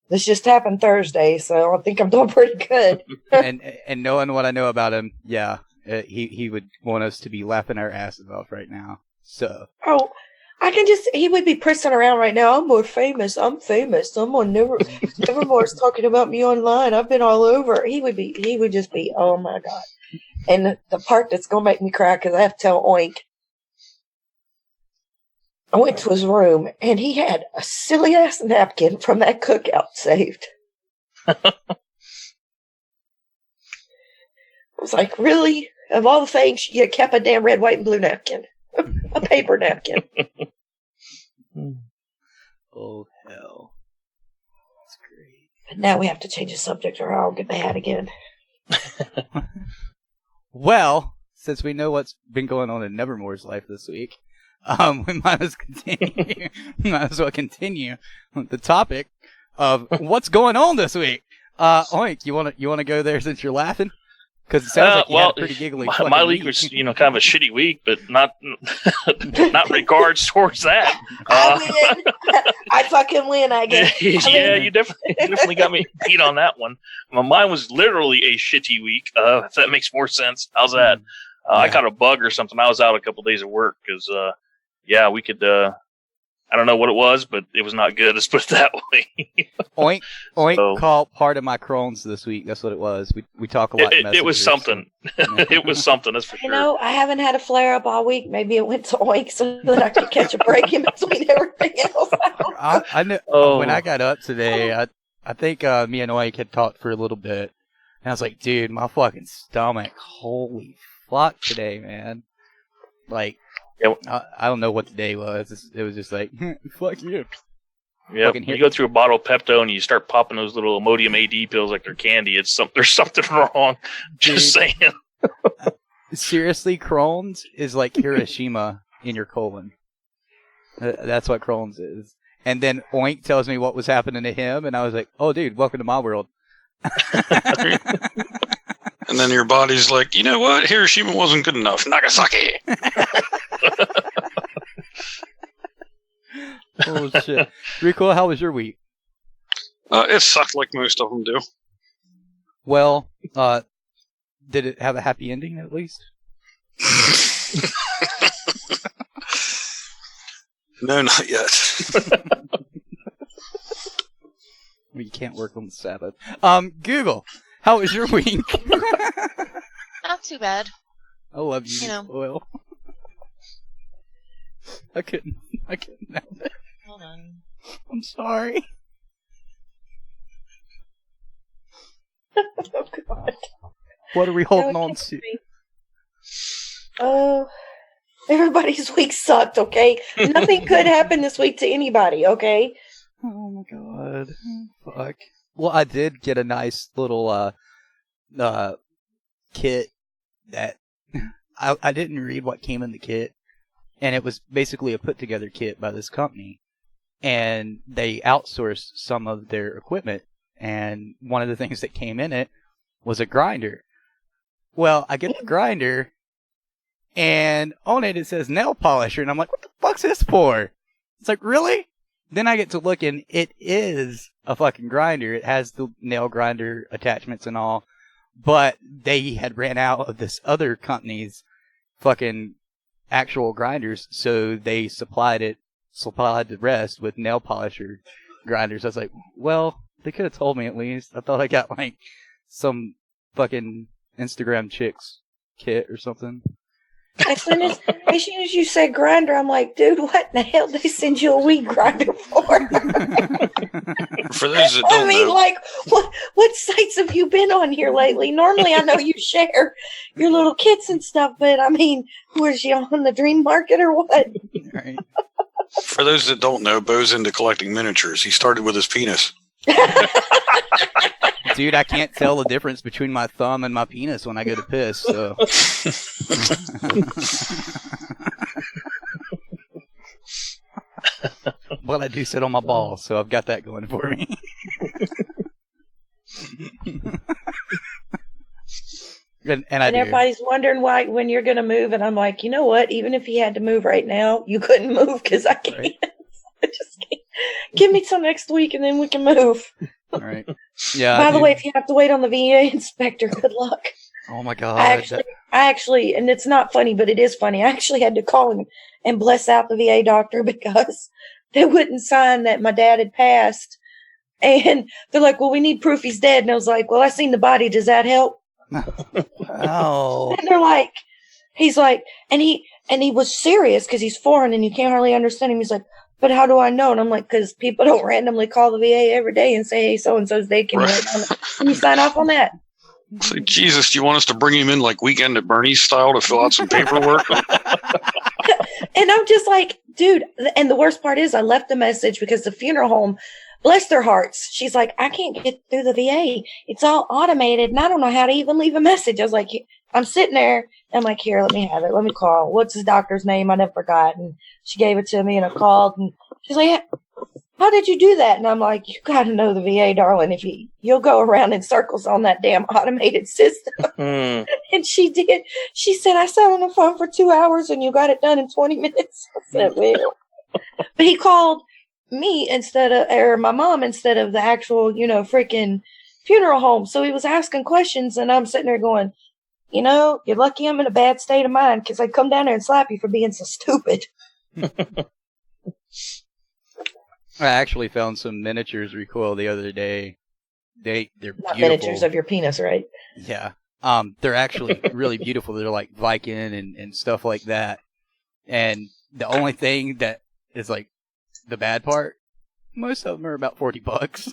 this just happened Thursday, so I think I'm doing pretty good. and knowing what I know about him, yeah, he would want us to be laughing our asses off right now. So. Oh, he would be pressing around right now. I'm more famous. I'm famous. Someone Nevermore's talking about me online. I've been all over. He would just be, oh my God. And the part that's going to make me cry, because I have to tell Oink, I went to his room, and he had a silly-ass napkin from that cookout saved. I was like, really? Of all the things, you kept a damn red, white, and blue napkin. A paper napkin. Oh, hell. That's great. But now we have to change the subject, or I'll get mad again. Well, since we know what's been going on in Nevermore's life this week, we might as well continue the topic of what's going on this week. Oink, you want to go there since you're laughing? Because it sounds like you had a pretty giggly. My week was, kind of a shitty week, but not regards towards that. I win. I fucking win, I guess. Yeah, you definitely got me beat on that one. Mine was literally a shitty week. If that makes more sense. How's that? I caught a bug or something. I was out a couple days of work because, we could. I don't know what it was, but it was not good. Let's put it that way. Oink caught part of my Crohn's this week. That's what it was. We talk a lot. It was something. It was something. That's for sure. You know, I haven't had a flare up all week. Maybe it went to Oink so that I could catch a break in between everything else. I know when I got up today. I think me and Oink had talked for a little bit, and I was like, dude, my fucking stomach. Holy fuck today, man. Like. I don't know what the day was. It was just like, fuck you. Yeah, when you go through a bottle of Pepto and you start popping those little Imodium AD pills like they're candy, there's something wrong. Just saying. Seriously, Crohn's is like Hiroshima in your colon. That's what Crohn's is. And then Oink tells me what was happening to him, and I was like, oh, dude, welcome to my world. And then your body's like, you know what? Hiroshima wasn't good enough. Nagasaki. Oh, shit. Rico, how was your week? It sucked like most of them do. Well, did it have a happy ending at least? No, not yet. Well, you can't work on the Sabbath. Google, how was your week? Not too bad. I love you, You know. Oil. I couldn't help it. Hold on. I'm sorry. Oh, God. What are we holding on to? Oh, everybody's week sucked, okay? Nothing could happen this week to anybody, okay? Oh, my God. Fuck. Well, I did get a nice little kit that I didn't read what came in the kit, and it was basically a put-together kit by this company, and they outsourced some of their equipment, and one of the things that came in it was a grinder. Well, I get the grinder, and on it says nail polisher, and I'm like, what the fuck's this for? It's like, really? Then I get to look, and it is a fucking grinder. It has the nail grinder attachments and all, but they had ran out of this other company's fucking actual grinders, so they supplied the rest with nail polisher grinders. I was like, well, they could have told me at least. I thought I got like some fucking Instagram chicks kit or something. As soon as you said grinder, I'm like, dude, what in the hell did they send you a weed grinder for? For those that don't know, like, what sites have you been on here lately? Normally, I know you share your little kits and stuff, but I mean, was you on the Dream Market or what? Right. for those that don't know, Bo's into collecting miniatures. He started with his penis. Dude, I can't tell the difference between my thumb and my penis when I go to piss, so. Well, I do sit on my balls, so I've got that going for me. and everybody's wondering why when you're going to move, and I'm like, you know what? Even if he had to move right now, you couldn't move because I can't. Right. I just can't. Give me till next week, and then we can move. All right. Yeah. By the way, if you have to wait on the VA inspector, good luck. Oh my God. I actually, and it's not funny, but it is funny. I actually had to call him and bless out the VA doctor because they wouldn't sign that my dad had passed. And they're like, well, we need proof he's dead. And I was like, well, I seen the body. Does that help? Oh. And they're like, he's like, and he was serious because he's foreign and you can't hardly understand him. He's like, but how do I know? And I'm like, because people don't randomly call the VA every day and say, hey, so-and-so's dead. Can you sign off on that? It's like, Jesus, do you want us to bring him in like Weekend at Bernie's style to fill out some paperwork? And I'm just like, dude, and the worst part is I left a message because the funeral home, bless their hearts, she's like, I can't get through the VA. It's all automated, and I don't know how to even leave a message. I was like, I'm sitting there. I'm like, here, let me have it. Let me call. What's his doctor's name? I never forgot. And she gave it to me, and I called, and she's like, how did you do that? And I'm like, you got to know the VA, darling. If you'll go around in circles on that damn automated system. And she did. She said, I sat on the phone for 2 hours, and you got it done in 20 minutes. I said, well. But he called me or my mom instead of the actual, freaking funeral home. So he was asking questions, and I'm sitting there going, you're lucky I'm in a bad state of mind because I'd come down there and slap you for being so stupid. I actually found some miniatures recoil the other day. They're not beautiful. Miniatures of your penis, right? Yeah. They're actually really beautiful. They're like Viking and stuff like that. And the only thing that is like the bad part, most of them are about $40.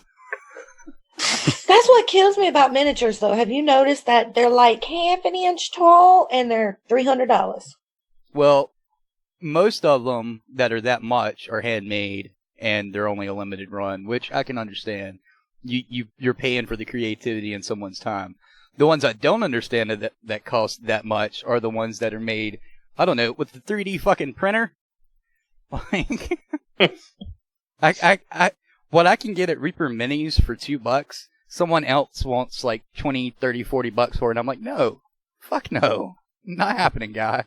That's what kills me about miniatures, though. Have you noticed that they're like half an inch tall and they're $300? Well, most of them that are that much are handmade and they're only a limited run, which I can understand. You're paying for the creativity in someone's time. The ones I don't understand that cost that much are the ones that are made, I don't know, with the 3D fucking printer. Like, what I can get at Reaper Minis for $2, someone else wants like 20, 30, 40 bucks for it. And I'm like, no, fuck no, not happening, guy.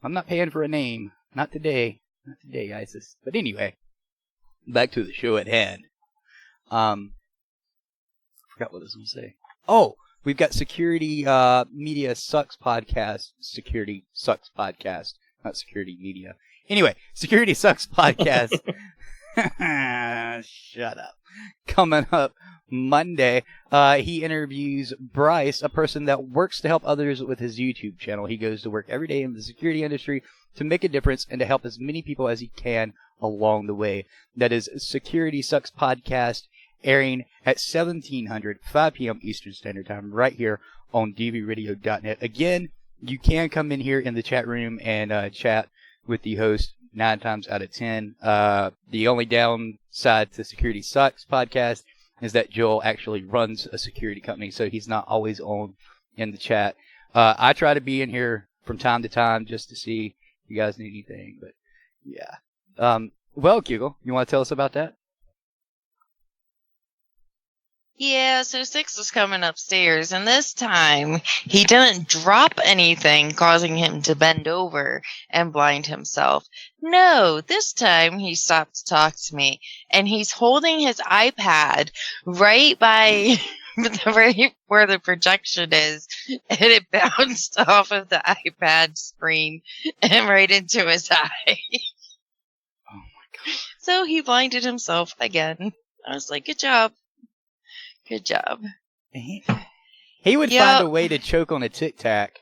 I'm not paying for a name. Not today. Not today, ISIS. But anyway, back to the show at hand. Forgot what I was going to say. Oh, we've got Security Media Sucks Podcast. Security Sucks Podcast. Not Security Media. Anyway, Security Sucks Podcast. Shut up. Coming up Monday, he interviews Bryce, a person that works to help others with his YouTube channel. He goes to work every day in the security industry to make a difference and to help as many people as he can along the way. That is Security Sucks Podcast, airing at 1700, 5 p.m. Eastern Standard Time, right here on dvradio.net. Again, you can come in here in the chat room and chat with the host 9 times out of 10. The only downside to Security Sucks Podcast is that Joel actually runs a security company, so he's not always on in the chat. I try to be in here from time to time just to see if you guys need anything, but yeah. Well, Kugel, you want to tell us about that? Yeah, so Six was coming upstairs, and this time he didn't drop anything causing him to bend over and blind himself. No, this time he stopped to talk to me, and he's holding his iPad right by right where the projection is, and it bounced off of the iPad screen and right into his eye. Oh my God. So he blinded himself again. I was like, good job. Good job. He would find a way to choke on a Tic Tac.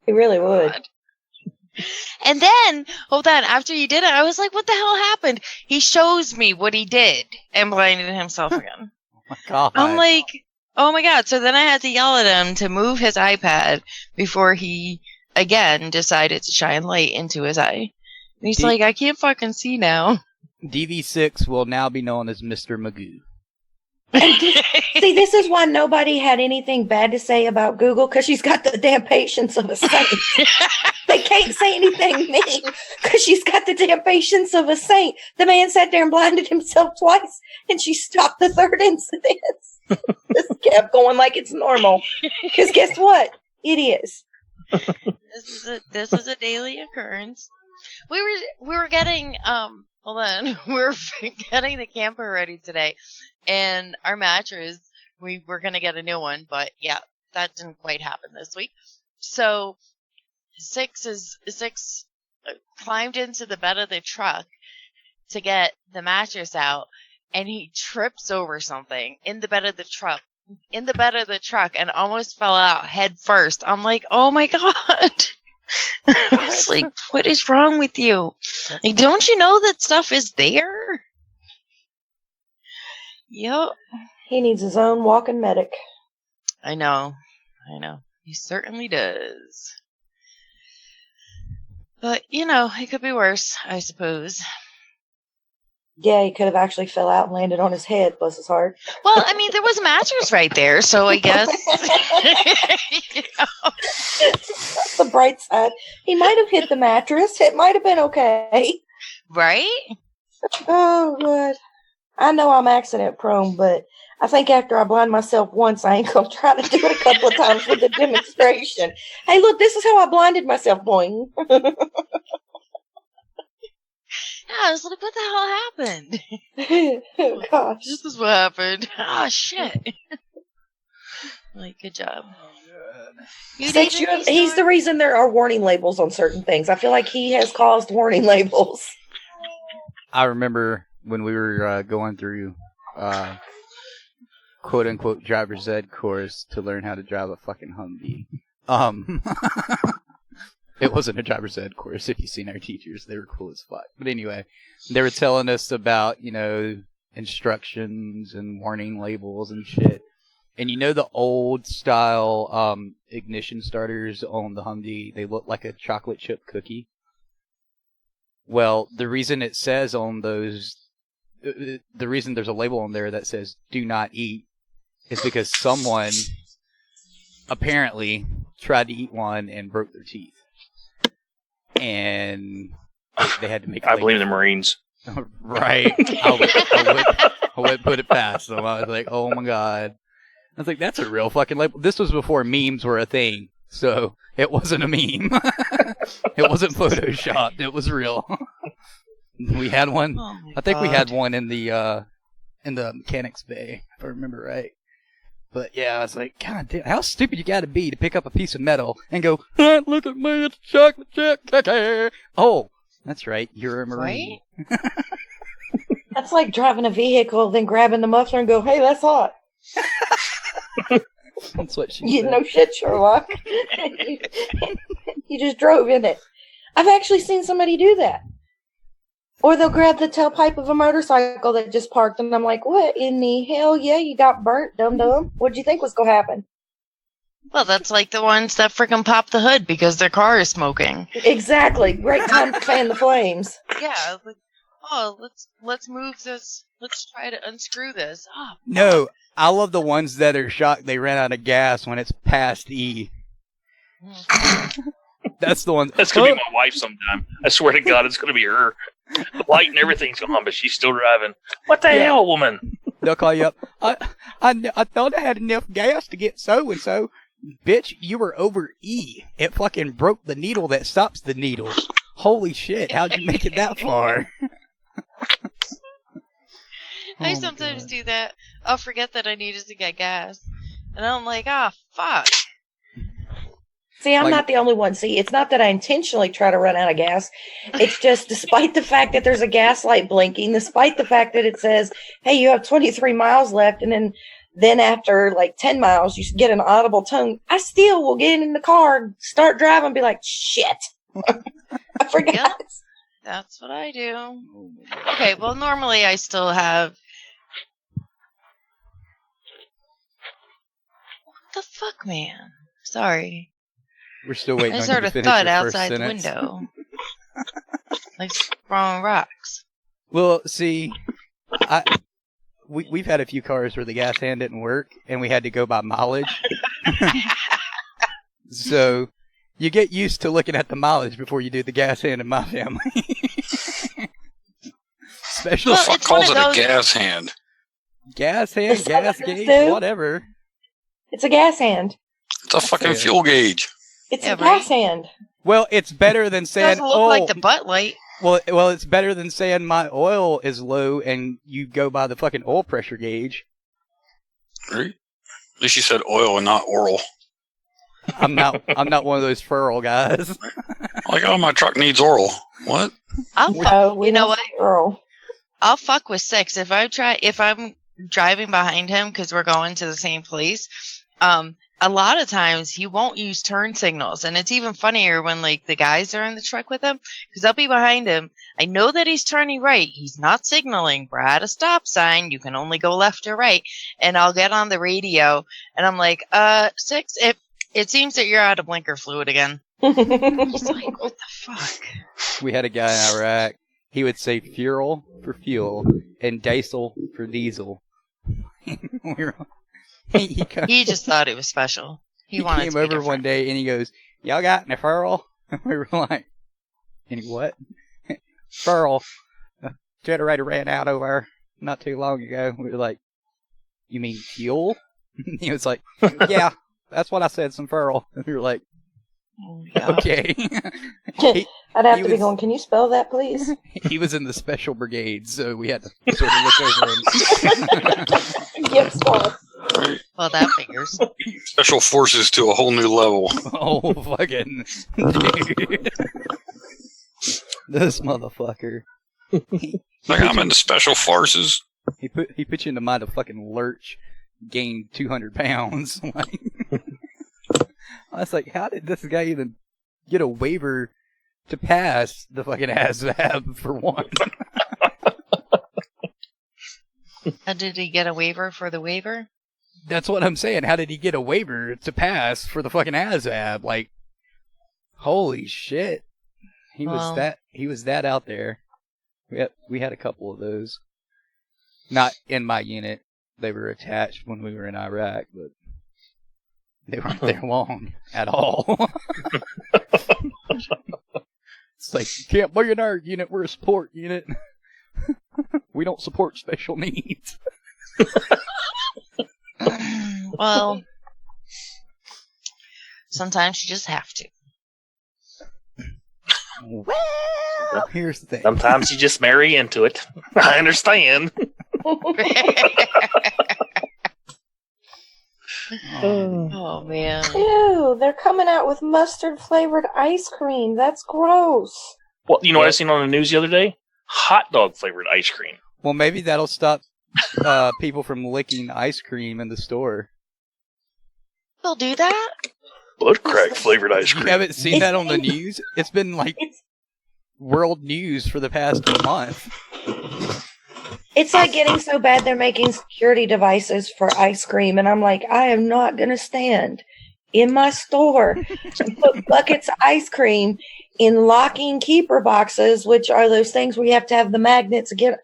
He really would. And then, hold on, after he did it, I was like, what the hell happened? He shows me what he did and blinded himself again. God. I'm like, oh my God. So then I had to yell at him to move his iPad before he, again, decided to shine light into his eye. And he's like, I can't fucking see now. DV6 will now be known as Mr. Magoo. See, this is why nobody had anything bad to say about Google, because she's got the damn patience of a saint. They can't say anything mean because she's got the damn patience of a saint. The man sat there and blinded himself twice, and she stopped the third incident. Just kept going like it's normal. Because guess what? It is. This is a daily occurrence. We were getting hold on. We were getting the camper ready today, and our mattress, we were gonna get a new one, but yeah, that didn't quite happen this week. So Six climbed into the bed of the truck to get the mattress out, and he trips over something in the bed of the truck. And almost fell out head first. I'm like, oh my God. I was like, what is wrong with you? Like, don't you know that stuff is there? Yep. He needs his own walking medic. I know. He certainly does. But, it could be worse, I suppose. Yeah, he could have actually fell out and landed on his head, bless his heart. Well, I mean, there was a mattress right there, so I guess. That's the bright side. He might have hit the mattress. It might have been okay. Right? Oh, God. I know I'm accident prone, but I think after I blind myself once, I ain't going to try to do it a couple of times with the demonstration. Hey, look, this is how I blinded myself, boing. Yeah, I was like, what the hell happened? Oh, gosh. This is what happened. Oh, shit. Like, good job. He's the reason there are warning labels on certain things. I feel like he has caused warning labels. I remember when we were going through quote-unquote driver's ed course to learn how to drive a fucking Humvee. It wasn't a driver's ed course. If you've seen our teachers, they were cool as fuck. But anyway, they were telling us about, instructions and warning labels and shit. And the old style ignition starters on the Humvee, they look like a chocolate chip cookie. Well, the reason it says on those, the reason there's a label on there that says "do not eat" is because someone apparently tried to eat one and broke their teeth. And they had to make. I blame the Marines. Right. I would put it past them. I was like, oh my God. I was like, that's a real fucking label. This was before memes were a thing, so it wasn't a meme. It wasn't photoshopped. It was real. We had one. Oh I think we had one in the mechanics bay, if I remember right. But yeah, I was like, God damn, how stupid you gotta be to pick up a piece of metal and go, look at me, it's a chocolate chip cookie. Oh, that's right, you're a Marine. Right? That's like driving a vehicle, then grabbing the muffler and go, hey, that's hot. That's what she said. No shit, Sherlock. You just drove in it. I've actually seen somebody do that. Or they'll grab the tailpipe of a motorcycle that just parked, and I'm like, what in the hell? Yeah, you got burnt, dum-dum. What'd you think was going to happen? Well, that's like the ones that freaking pop the hood because their car is smoking. Exactly. Great time to fan the flames. Yeah, like, oh, let's move this. Let's try to unscrew this. Oh, no, I love the ones that are shocked they ran out of gas when it's past E. That's the one. That's going to be my wife sometime. I swear to God, it's going to be her. The light and everything's on, but she's still driving. What the hell, woman? They'll call you up. I thought I had enough gas to get so-and-so. Bitch, you were over E. It fucking broke the needle that stops the needle. Holy shit, how'd you make it that far? I sometimes do that. I'll forget that I needed to get gas. And I'm like, fuck. See, I'm not the only one. See, it's not that I intentionally try to run out of gas. It's just despite the fact that there's a gas light blinking, despite the fact that it says, hey, you have 23 miles left, and then Then after like 10 miles, you get an audible tone. I still will get in the car, start driving, and be like, shit. I forgot. Yep, that's what I do. Okay, well, normally I still have. What the fuck, man? Sorry. We're still waiting I on just you heard to a finish thud your first outside the sentence. window. Like throwing rocks. Well, see, we've had a few cars where the gas hand didn't work, and we had to go by mileage. So you get used to looking at the mileage before you do the gas hand in my family. Special. Who the fuck calls it a gas hand? Gas hand, gas gauge, whatever. It's a gas hand. It's a fucking fuel gauge. It's a gas hand. Well, it's better than saying, Doesn't look like the butt light. Well, it's better than saying my oil is low and you go by the fucking oil pressure gauge. Right? At least you said oil and not oral. I'm not one of those furl guys. Like, oh, my truck needs oral. What? You know what? I'll fuck with 6 if I'm driving behind him because we're going to the same place. A lot of times he won't use turn signals, and it's even funnier when like the guys are in the truck with him because I'll be behind him. I know that he's turning right. He's not signaling. We're at a stop sign. You can only go left or right. And I'll get on the radio, and I'm like, 6. It seems that you're out of blinker fluid again. He's like, what the fuck? We had a guy in Iraq. He would say fuel for fuel and diesel for diesel. He just thought it was special. He wanted came to be over different. one day and he goes, "Y'all got any furl?" And we were like, "Any what?" "Furl. Generator ran out over not too long ago." We were like, "You mean fuel?" He was like, "Yeah, that's what I said, some furl." And we were like, "Okay." I'd have to be going, can you spell that, please? He was in the special brigade, so we had to sort of look over him. Yes, boss. Well, that figures. Special forces to a whole new level. Oh, fucking dude. This motherfucker. Like, I'm into special forces. He put you into mind of fucking Lurch gained 200 pounds. Like, I was like, how did this guy even get a waiver to pass the fucking ASVAB for one? How did he get a waiver for the waiver? That's what I'm saying. How did he get a waiver to pass for the fucking ASVAB? Like, holy shit. He was that out there. We had a couple of those. Not in my unit. They were attached when we were in Iraq, but they weren't there long at all. It's like, you can't be in our unit. We're a support unit. We don't support special needs. Well, sometimes you just have to. Well, here's the thing. Sometimes you just marry into it. I understand. Oh, man. Ew, they're coming out with mustard flavored ice cream. That's gross. Well, you know what I seen on the news the other day? Hot dog flavored ice cream. Well, maybe that'll stop people from licking ice cream in the store. They'll do that? Butt crack flavored ice cream. You haven't seen that on the news? It's been like world news for the past month. It's like getting so bad they're making security devices for ice cream. And I'm like, I am not going to stand in my store and put buckets of ice cream in locking keeper boxes, which are those things where you have to have the magnets again,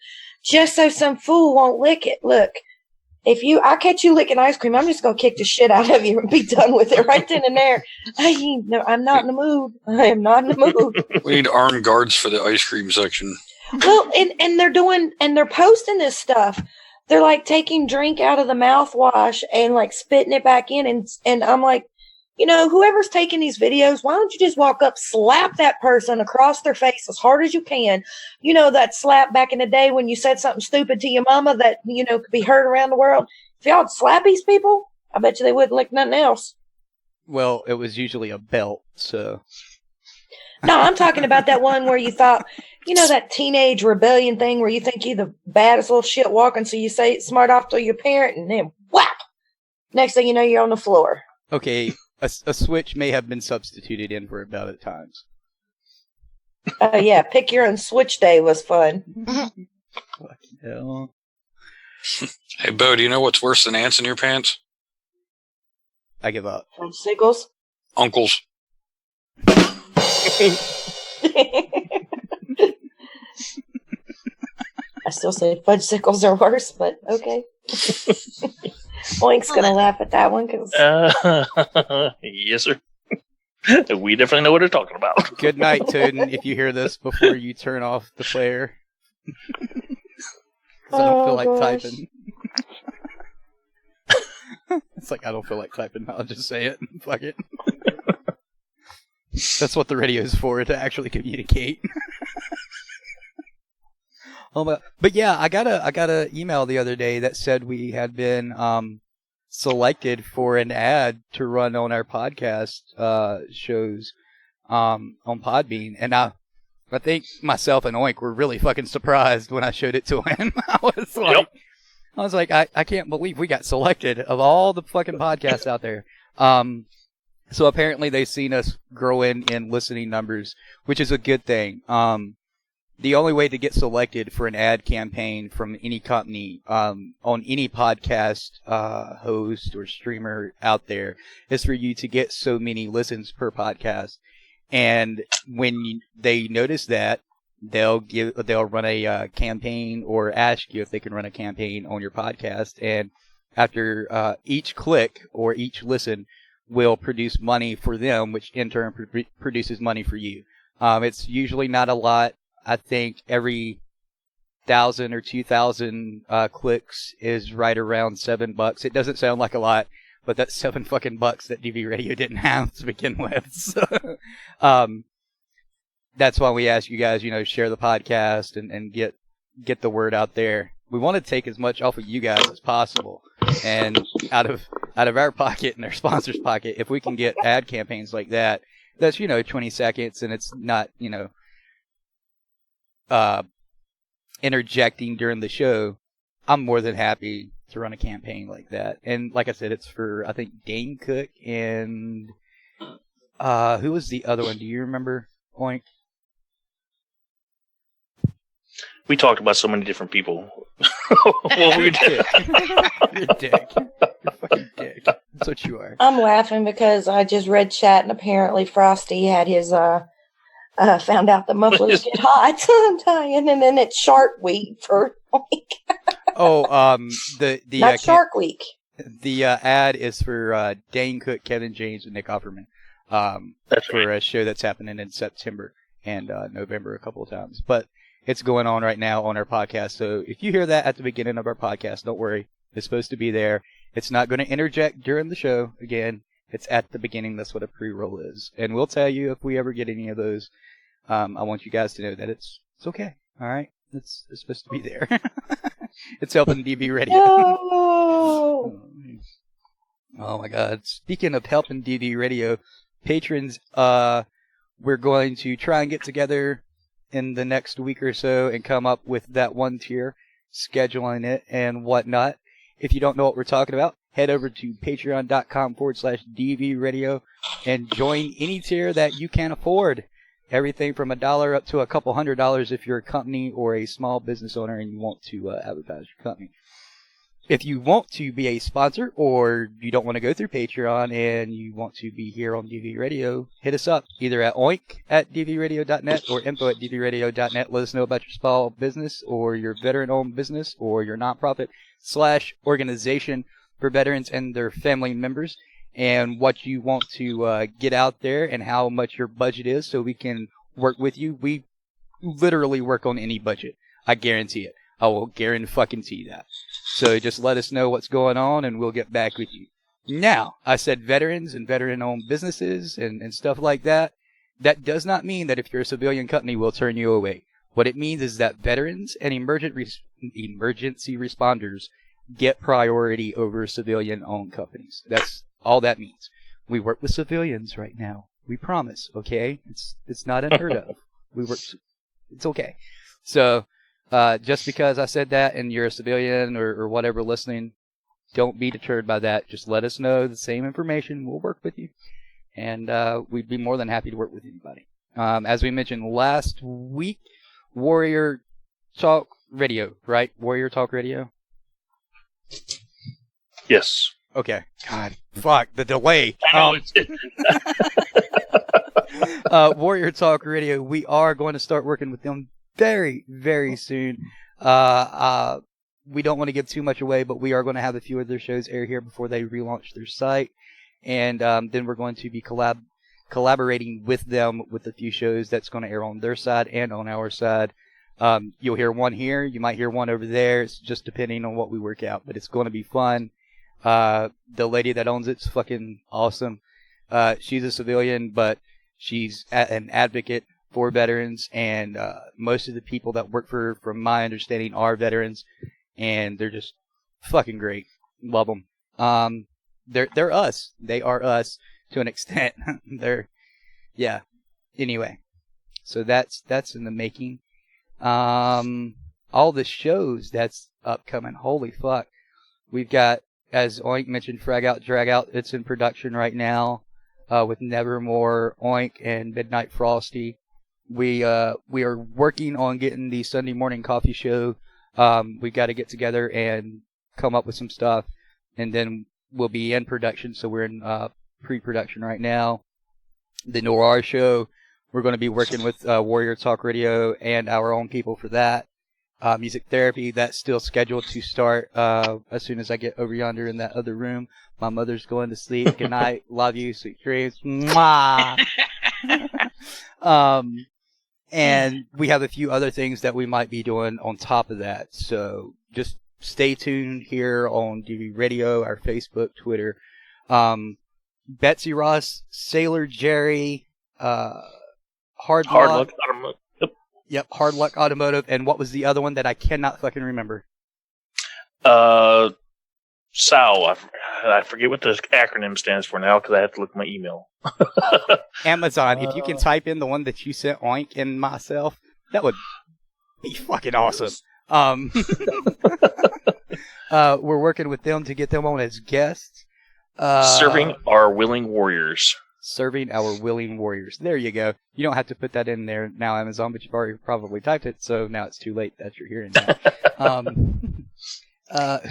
just so some fool won't lick it. Look, if I catch you licking ice cream, I'm just going to kick the shit out of you and be done with it right then and there. I'm not in the mood. I am not in the mood. We need armed guards for the ice cream section. Well, and they're posting this stuff. They're like taking drink out of the mouthwash and like spitting it back in. And I'm like, whoever's taking these videos, why don't you just walk up, slap that person across their face as hard as you can? That slap back in the day when you said something stupid to your mama that, could be heard around the world. If y'all slap these people, I bet you they wouldn't lick nothing else. Well, it was usually a belt, so. No, I'm talking about that one where you thought, that teenage rebellion thing where you think you're the baddest little shit walking, so you say it smart off to your parent and then whap. Next thing you know, you're on the floor. Okay, a switch may have been substituted in for about at times. Oh, yeah. Pick your own switch day was fun. Fucking hell. Hey, Bo, do you know what's worse than ants in your pants? I give up. Sickles? Uncles. I still say fudgesicles are worse, but okay. Oink's gonna laugh at that one because Yes, sir. We definitely know what they're talking about. Good night, Toden, if you hear this before you turn off the player. 'Cause I don't feel like typing. It's like, I don't feel like typing. I'll just say it. Fuck it. That's what the radio is for, to actually communicate. Oh my! But yeah, I got a email the other day that said we had been selected for an ad to run on our podcast shows on Podbean, and I think myself and Oink were really fucking surprised when I showed it to him. I was like, I can't believe we got selected of all the fucking podcasts out there. So apparently they've seen us growing in listening numbers, which is a good thing. The only way to get selected for an ad campaign from any company on any podcast host or streamer out there is for you to get so many listens per podcast. And when they notice that, they'll run a campaign or ask you if they can run a campaign on your podcast. And after each click or each listen will produce money for them, which in turn produces money for you. It's usually not a lot. I think every 1,000 or 2,000 clicks is right around $7. It doesn't sound like a lot, but that's $7 fucking bucks that DV Radio didn't have to begin with. So, that's why we ask you guys, share the podcast and get the word out there. We want to take as much off of you guys as possible, and out of our pocket and our sponsors' pocket, if we can get ad campaigns like that, that's 20 seconds, and it's not interjecting during the show, I'm more than happy to run a campaign like that. And like I said, it's for, I think, Dane Cook and who was the other one? Do you remember, Oink? We talked about so many different people. Well, we did. You're a dick. You're a fucking dick. That's what you are. I'm laughing because I just read chat and apparently Frosty had his found out the mufflers get hot and then it's Shark Week for the not Shark Week. The ad is for Dane Cook, Kevin James, and Nick Offerman. That's for a show that's happening in September and November a couple of times. But it's going on right now on our podcast. So if you hear that at the beginning of our podcast, don't worry. It's supposed to be there. It's not going to interject during the show. Again, it's at the beginning. That's what a pre-roll is. And we'll tell you if we ever get any of those. I want you guys to know that it's okay. All right? It's supposed to be there. It's helping DB Radio. No. Oh, my God. Speaking of helping DB Radio, patrons, we're going to try and get together in the next week or so and come up with that one tier, scheduling it and whatnot. If you don't know what we're talking about, head over to patreon.com/DV Radio and join any tier that you can afford. Everything from $1 up to a couple $100 if you're a company or a small business owner and you want to advertise your company. If you want to be a sponsor or you don't want to go through Patreon and you want to be here on DV Radio, hit us up either at oink@dvradio.net or info@dvradio.net. Let us know about your small business or your veteran-owned business or your nonprofit/organization for veterans and their family members, and what you want to get out there and how much your budget is so we can work with you. We literally work on any budget. I guarantee it. I will guarantee that. So just let us know what's going on and we'll get back with you. Now, I said veterans and veteran-owned businesses and stuff like that. That does not mean that if you're a civilian company, we'll turn you away. What it means is that veterans and emergency responders get priority over civilian-owned companies. That's all that means. We work with civilians right now. We promise, okay? It's not unheard of. It's okay. So, just because I said that and you're a civilian or whatever listening, don't be deterred by that. Just let us know the same information. We'll work with you. And we'd be more than happy to work with anybody. As we mentioned last week, Warrior Talk Radio, right? Warrior Talk Radio? Yes. Okay. God, fuck, the delay. Warrior Talk Radio, we are going to start working with them very, very soon. We don't want to give too much away, but we are going to have a few of their shows air here before they relaunch their site. And then we're going to be collaborating with them with a few shows that's going to air on their side and on our side. You'll hear one here. You might hear one over there. It's just depending on what we work out. But it's going to be fun. The lady that owns it's fucking awesome. She's a civilian, but she's an advocate for veterans. And most of the people that work for her, from my understanding, are veterans. And they're just fucking great. Love them. They're us. They are us to an extent. Yeah. Anyway, so that's in the making. All the shows that's upcoming. Holy fuck. We've got, as Oink mentioned, Frag Out, Drag Out. It's in production right now, with Nevermore, Oink, and Midnight Frosty. We are working on getting the Sunday morning coffee show. We got to get together and come up with some stuff, and then we'll be in production. So we're in pre-production right now. The Noir show, we're going to be working with Warrior Talk Radio and our own people for that. Music Therapy, that's still scheduled to start as soon as I get over yonder in that other room. My mother's going to sleep. Good night. Love you. Sweet dreams. Mwah. And we have a few other things that we might be doing on top of that. So just stay tuned here on DV Radio, our Facebook, Twitter. Betsy Ross, Sailor Jerry, Hard Luck Automotive. Yep, Hard Luck Automotive. And what was the other one that I cannot fucking remember? SAL. I forget what the acronym stands for now because I have to look at my email. Amazon. If you can type in the one that you sent Oink and myself, that would be fucking awesome. We're working with them to get them on as guests. Serving our willing warriors. Serving our willing warriors. There you go. You don't have to put that in there now, Amazon, but you've already probably typed it, so now it's too late that you're hearing that.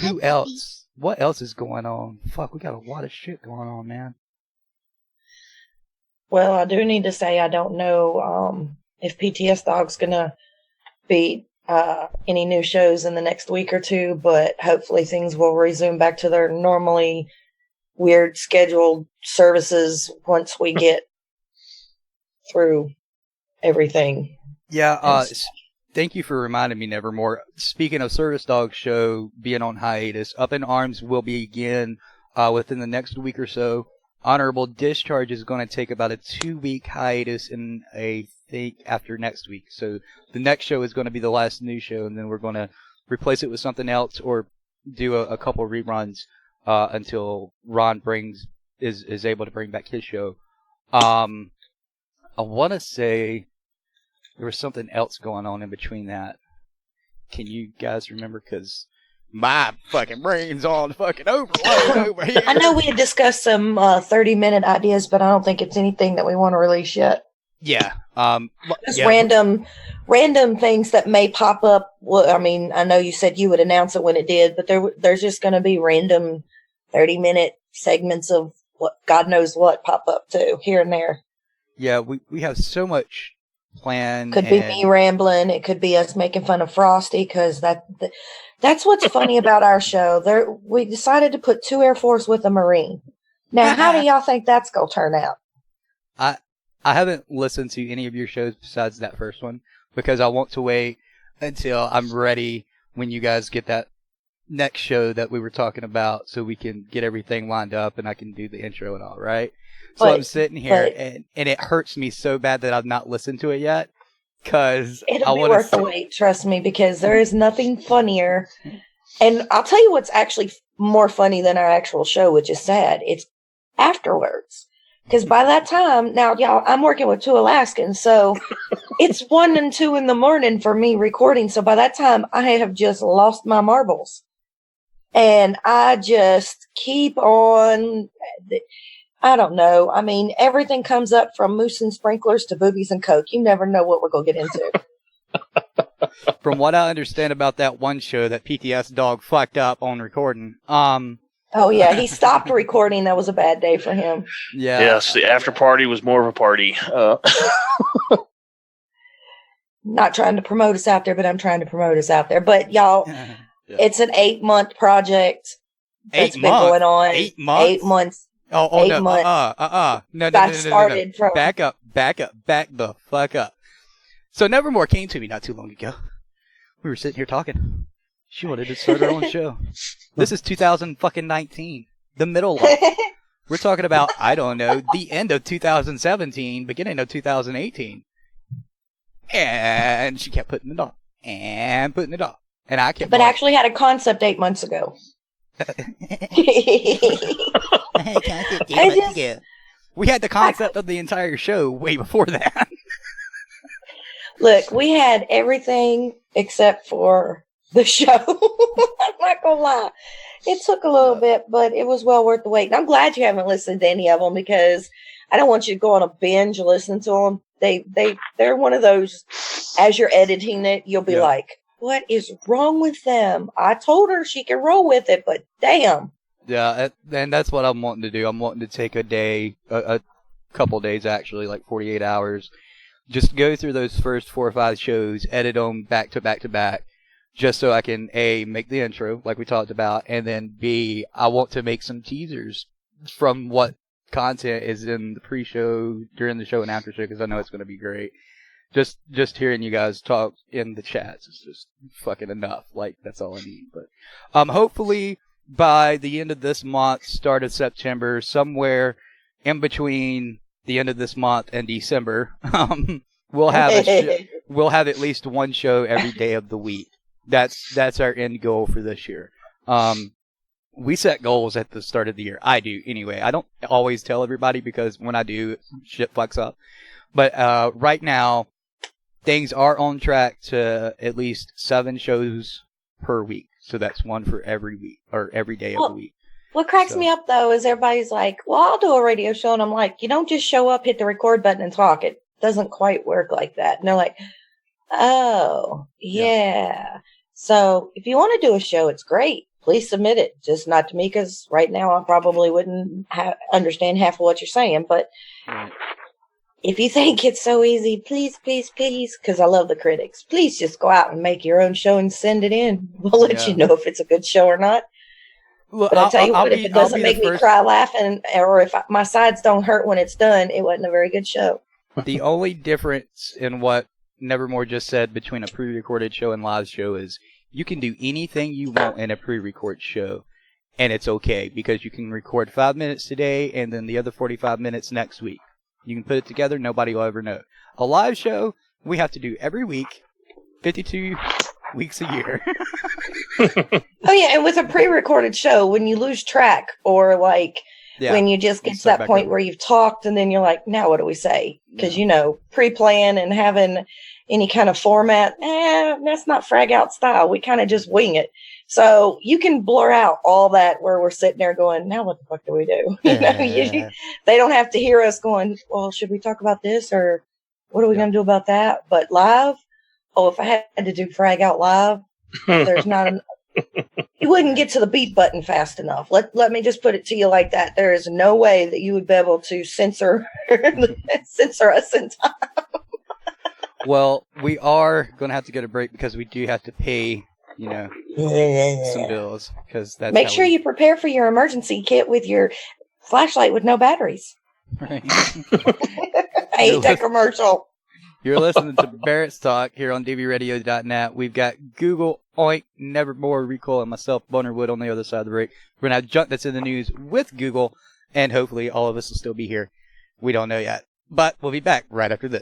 Who else? What else is going on? Fuck, we got a lot of shit going on, man. Well, I do need to say I don't know if PTSDog's going to be any new shows in the next week or two, but hopefully things will resume back to their normally weird scheduled services once we get through everything. Yeah, thank you for reminding me, Nevermore. Speaking of Service Dog show being on hiatus, Up in Arms will begin within the next week or so. Honorable Discharge is going to take about a 2-week hiatus, and I think after next week. So the next show is going to be the last new show, and then we're going to replace it with something else or do a couple reruns until Ron is able to bring back his show. I want to say there was something else going on in between that. Can you guys remember? Because my fucking brain's on fucking overload over here. I know we had discussed some 30-minute ideas, but I don't think it's anything that we want to release yet. Yeah. Just random things that may pop up. Well, I mean, I know you said you would announce it when it did, but there's just going to be random 30-minute segments of what God knows what pop up too here and there. Yeah, we have so much planned. Could be me rambling. It could be us making fun of Frosty because that's what's funny about our show. We decided to put 2 Air Force with a Marine. Now, how do y'all think that's going to turn out? I haven't listened to any of your shows besides that first one because I want to wait until I'm ready when you guys get that next show that we were talking about so we can get everything lined up and I can do the intro and all, right? So I'm sitting here and it hurts me so bad that I've not listened to it yet because it'll be worth the wait, trust me, because there is nothing funnier. And I'll tell you what's actually more funny than our actual show, which is sad. It's afterwards. Because by that time, now, y'all, I'm working with 2 Alaskans, so it's 1 and 2 in the morning for me recording. So by that time, I have just lost my marbles. And I just keep on. I don't know. I mean, everything comes up from moose and sprinklers to boobies and coke. You never know what we're going to get into. From what I understand about that one show that PTSDog fucked up on recording, oh yeah, he stopped recording. That was a bad day for him. Yeah. Yes, the after party was more of a party. Not trying to promote us out there, but I'm trying to promote us out there. But y'all, it's an 8-month project that's been going on. 8 months? 8 months. Oh 8 no. months. No. Started from. Back up. Back the fuck up. So Nevermore came to me not too long ago. We were sitting here talking. She wanted to start her own show. This is 2019, the middle of. We're talking about, I don't know, the end of 2017, beginning of 2018. And she kept putting it off. And putting it off. And I kept But going, actually had a concept 8 months ago. We had the concept of the entire show way before that. Look, we had everything except for the show. I'm not going to lie. It took a little bit, but it was well worth the wait. And I'm glad you haven't listened to any of them because I don't want you to go on a binge and listen to them. They're one of those, as you're editing it, you'll be like, what is wrong with them? I told her she can roll with it, but damn. Yeah, and that's what I'm wanting to do. I'm wanting to take a day, a couple days actually, like 48 hours, just go through those first 4 or 5 shows, edit them back to back to back, just so I can, A, make the intro, like we talked about, and then B, I want to make some teasers from what content is in the pre-show, during the show, and after show, because I know it's going to be great. Just hearing you guys talk in the chats is just fucking enough. Like, that's all I need. But hopefully by the end of this month, start of September, somewhere in between the end of this month and December, we'll have we'll have at least one show every day of the week. That's our end goal for this year. We set goals at the start of the year. I do anyway. I don't always tell everybody because when I do, shit fucks up. But right now, things are on track to at least 7 shows per week. So that's one for every week or every day of the week. What cracks me up, though, is everybody's like, well, I'll do a radio show. And I'm like, you don't just show up, hit the record button, and talk. It doesn't quite work like that. And they're like, oh, yeah. So if you want to do a show, it's great. Please submit it. Just not to me, because right now I probably wouldn't understand half of what you're saying. But if you think it's so easy, please, because I love the critics, please just go out and make your own show and send it in. We'll let you know if it's a good show or not. Well, but I'll tell you what, if it doesn't make me cry laughing, or if my sides don't hurt when it's done, it wasn't a very good show. The only difference in what Nevermore just said between a pre-recorded show and live show is you can do anything you want in a pre-record show, and it's okay, because you can record 5 minutes today and then the other 45 minutes next week. You can put it together, nobody will ever know. A live show, we have to do every week, 52 weeks a year. Oh yeah, and with a pre-recorded show, when you lose track, or like when you just get to that point where you've talked and then you're like, now what do we say? Because pre-plan and having any kind of format, that's not frag out style. We kind of just wing it. So you can blur out all that where we're sitting there going, now what the fuck do we do? They don't have to hear us going, well, should we talk about this, or what are we going to do about that? But live, if I had to do frag out live, there's not you wouldn't get to the beat button fast enough. Let me just put it to you like that. There is no way that you would be able to censor us in time. Well, we are going to have to get a break because we do have to pay, some bills. Make sure you prepare for your emergency kit with your flashlight with no batteries. Right. I hate that commercial. You're listening to Barrett's Talk here on dvradio.net. We've got Google, Oink, Nevermore, Recoil, and myself, Bonerwood, on the other side of the break. We're going to have junk that's in the news with Google, and hopefully all of us will still be here. We don't know yet. But we'll be back right after this.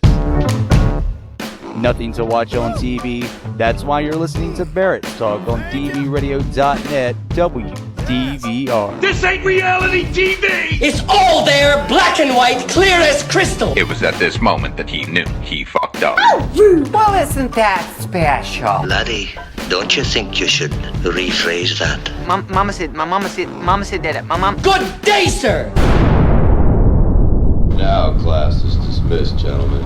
Nothing to watch on TV. That's why you're listening to Barrett's Talk on dvradio.net, WDVR. This ain't reality TV! It's all there, black and white, clear as crystal! It was at this moment that he knew he fucked up. Oh, well, isn't that special? Bloody Don't you think you should rephrase that? Mama said that. My mom. Good day, sir! Now class is dismissed, gentlemen.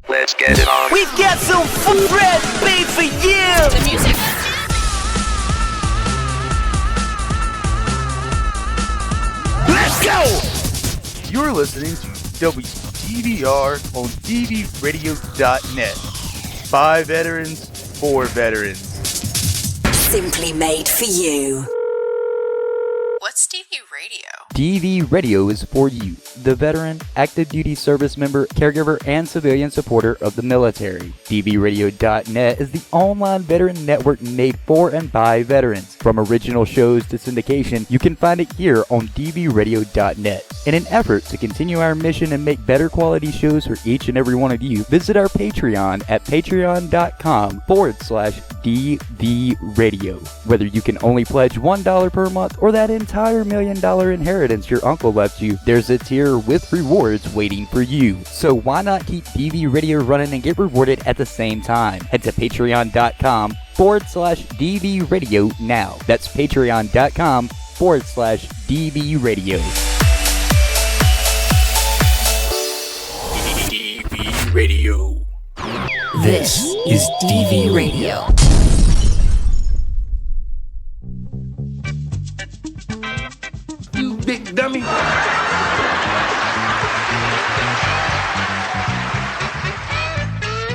Let's get it on. We've got some bread made for you. The music. Let's go! You're listening to WDVR on DVRadio.net. By veterans, for veterans. Simply made for you. What's DV Radio? DV Radio is for you, the veteran, active duty service member, caregiver, and civilian supporter of the military. DVRadio.net is the online veteran network made for and by veterans. From original shows to syndication, you can find it here on DVRadio.net. In an effort to continue our mission and make better quality shows for each and every one of you, visit our Patreon at patreon.com/DVRadio. Whether you can only pledge $1 per month or that entire $1 million inheritance your uncle left you, there's a tier with rewards waiting for you. So why not keep DV Radio running and get rewarded at the same time? Head to patreon.com/DV Radio now. That's patreon.com/DV Radio. DV Radio. This is DV Radio. You big dummy.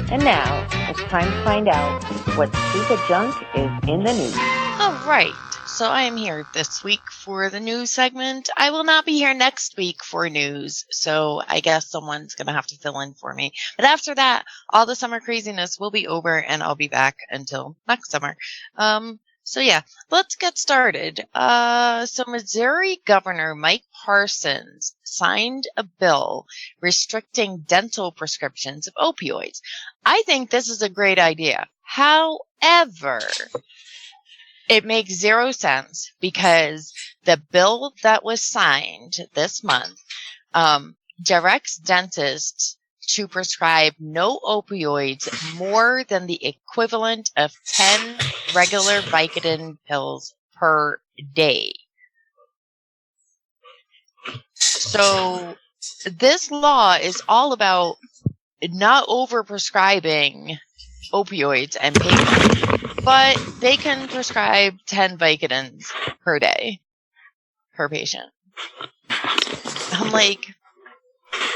And now, it's time to find out what stupid junk is in the news. All right. So I am here this week for the news segment. I will not be here next week for news, so I guess someone's going to have to fill in for me. But after that, all the summer craziness will be over, and I'll be back until next summer. So yeah, let's get started. So Missouri Governor Mike Parsons signed a bill restricting dental prescriptions of opioids. I think this is a great idea. However, it makes zero sense because the bill that was signed this month directs dentists to prescribe no opioids more than the equivalent of 10 regular Vicodin pills per day. So this law is all about not overprescribing opioids and pain, but they can prescribe 10 Vicodins per day per patient. I'm like,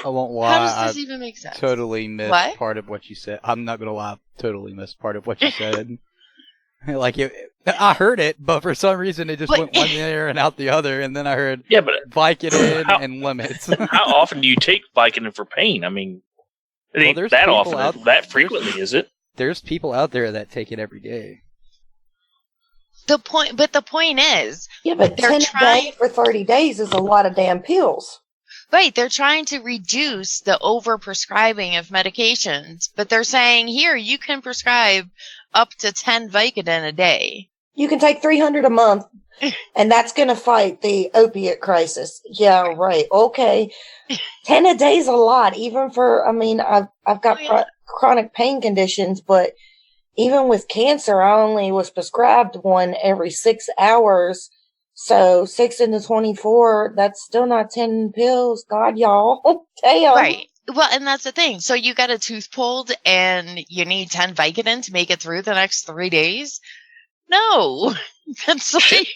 I won't lie. how does this even make sense? Totally missed What? part of what you said. I'm not gonna lie. Totally missed part of what you said. Like I heard it, but for some reason it just went one ear and out the other, and then I heard Vicodin and limits. How often do you take Vicodin for pain? I mean, it ain't that often, that frequently, is it? There's people out there that take it every day. The point is, Yeah, but they're 10 a trying. day for 30 days is a lot of damn pills. Right, they're trying to reduce the overprescribing of medications, but they're saying, here, you can prescribe up to 10 Vicodin a day. You can take 300 a month, and that's going to fight the opiate crisis. Yeah, right. Okay. 10 a day is a lot, even for, I mean, I've got chronic pain conditions, but even with cancer, I only was prescribed one every 6 hours. So 6 into 24, that's still not 10 pills. God, y'all. Damn. Right. Well, and that's the thing. So you got a tooth pulled and you need 10 Vicodin to make it through the next 3 days? No. That's like...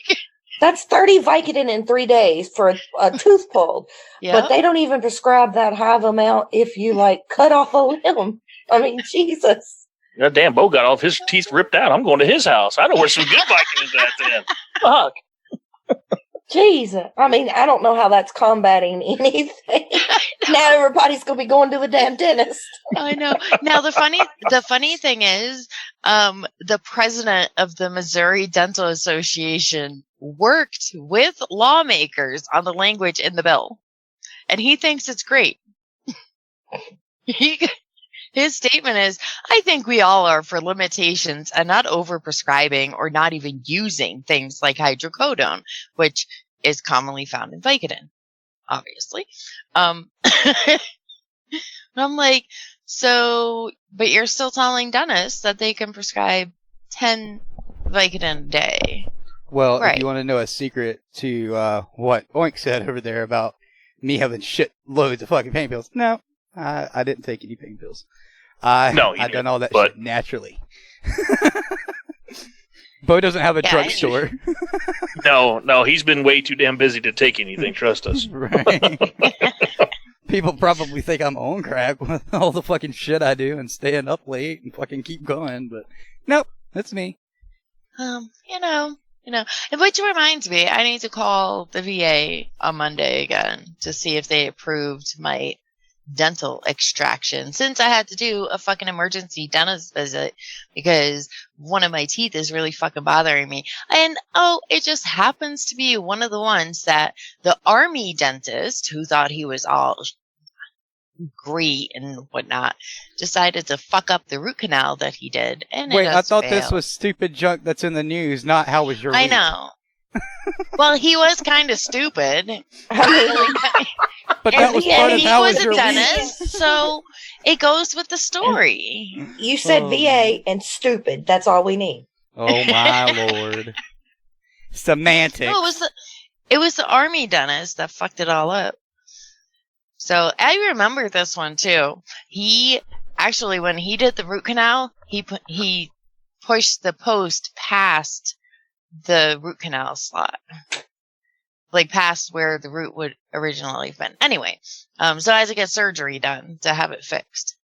That's 30 Vicodin in 3 days for a tooth pulled. Yeah. But they don't even prescribe that high of amount if you, like, cut off a limb. I mean, Jesus. God damn, Bo got all of his teeth ripped out. I'm going to his house. I know where some good Vicodin's at then. Fuck. Jesus. I mean, I don't know how that's combating anything. Now everybody's going to be going to the damn dentist. I know. Now, the funny thing is, the president of the Missouri Dental Association worked with lawmakers on the language in the bill, and he thinks it's great. His statement is, I think we all are for limitations and not overprescribing or not even using things like hydrocodone, which is commonly found in Vicodin, obviously. I'm like, So, but you're still telling dentists that they can prescribe 10 Vicodin a day. Well, Right. if you want to know a secret to what Oink said over there about me having shit loads of fucking pain pills, no, I didn't take any pain pills. I done all that shit naturally. Bo doesn't have a drugstore. No, he's been way too damn busy to take anything, trust us. Right. People probably think I'm on crack with all the fucking shit I do and staying up late and fucking keep going, but nope, that's me. You know, and which reminds me, I need to call the VA on Monday again to see if they approved my dental extraction, since I had to do a fucking emergency dentist visit because one of my teeth is really fucking bothering me. And it just happens to be one of the ones that the army dentist, who thought he was all great and whatnot, decided to fuck up the root canal that he did. And Wait, it I thought failed. this was stupid junk that's in the news, not how was your I week? know. Well, he was kind of stupid. But that was part of he how was was a your week. dentist, so it goes with the story. You said VA and stupid. That's all we need. Oh my lord. Semantics. No, it was the army dentist that fucked it all up. So I remember this one too. He actually, when he did the root canal, he pushed the post past the root canal slot, like past where the root would originally have been. Anyway, so I had to get surgery done to have it fixed.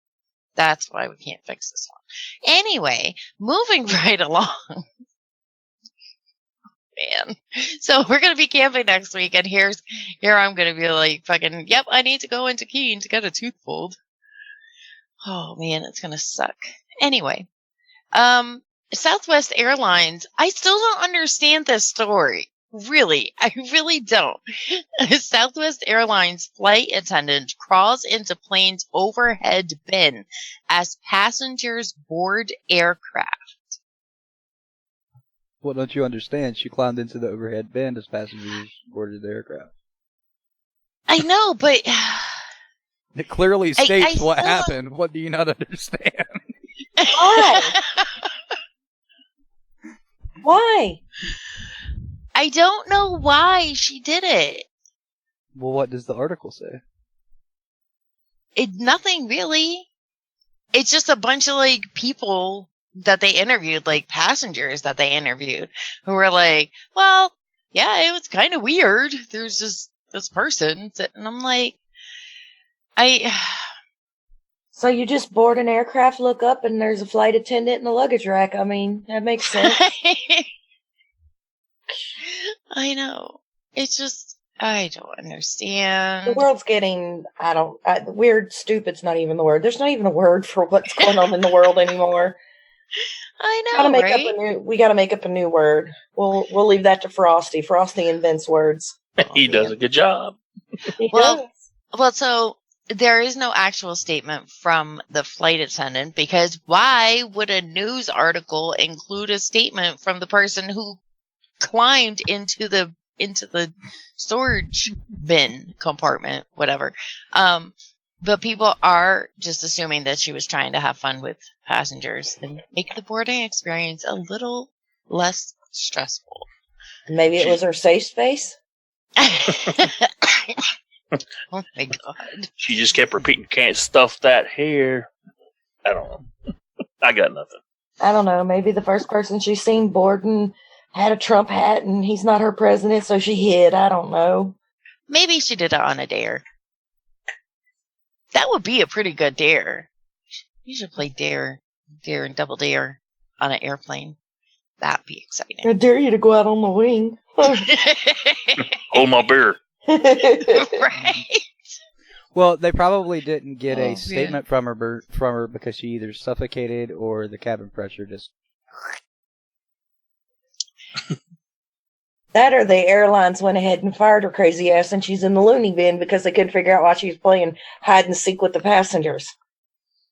That's why we can't fix this one. Anyway, moving right along. Man. So we're going to be camping next week, and here I'm going to be like, fucking, yep, I need to go into Keene to get a tooth pulled. Oh, man, it's going to suck. Anyway, Southwest Airlines, I still don't understand this story. Really, I really don't. Southwest Airlines flight attendant crawls into plane's overhead bin as passengers board aircraft. What don't you understand? She climbed into the overhead bin as passengers boarded the aircraft. I know, but It clearly states I what still- happened. What do you not understand? Why? Why? I don't know why she did it. Well, what does the article say? Nothing really. It's just a bunch of like people that they interviewed, like passengers that they interviewed, who were like, well, yeah, it was kind of weird. There's just this person sitting, and I'm like, So you just board an aircraft, look up, and there's a flight attendant in the luggage rack. I mean, that makes sense. I know. It's just, I don't understand. The world's getting, weird, stupid's not even the word. There's not even a word for what's going on in the world anymore. I know, right? We gotta make up a new word. We'll leave that to Frosty. Frosty invents words. He does a good job. Well, so there is no actual statement from the flight attendant, because why would a news article include a statement from the person who climbed into the storage bin compartment, whatever? But people are just assuming that she was trying to have fun with passengers and make the boarding experience a little less stressful. Maybe it was her safe space. Oh my god. She just kept repeating, can't stuff that hair. I don't know. I got nothing. I don't know. Maybe the first person she's seen boarding had a Trump hat and he's not her president, so she hid. I don't know. Maybe she did it on a dare. That would be a pretty good dare. You should play dare and double dare on an airplane. That'd be exciting. I dare you to go out on the wing. Hold my beer. Right. Well, they probably didn't get Oh, a man. statement from her because she either suffocated or the cabin pressure just. That or the airlines went ahead and fired her crazy ass and she's in the loony bin because they couldn't figure out why she was playing hide and seek with the passengers.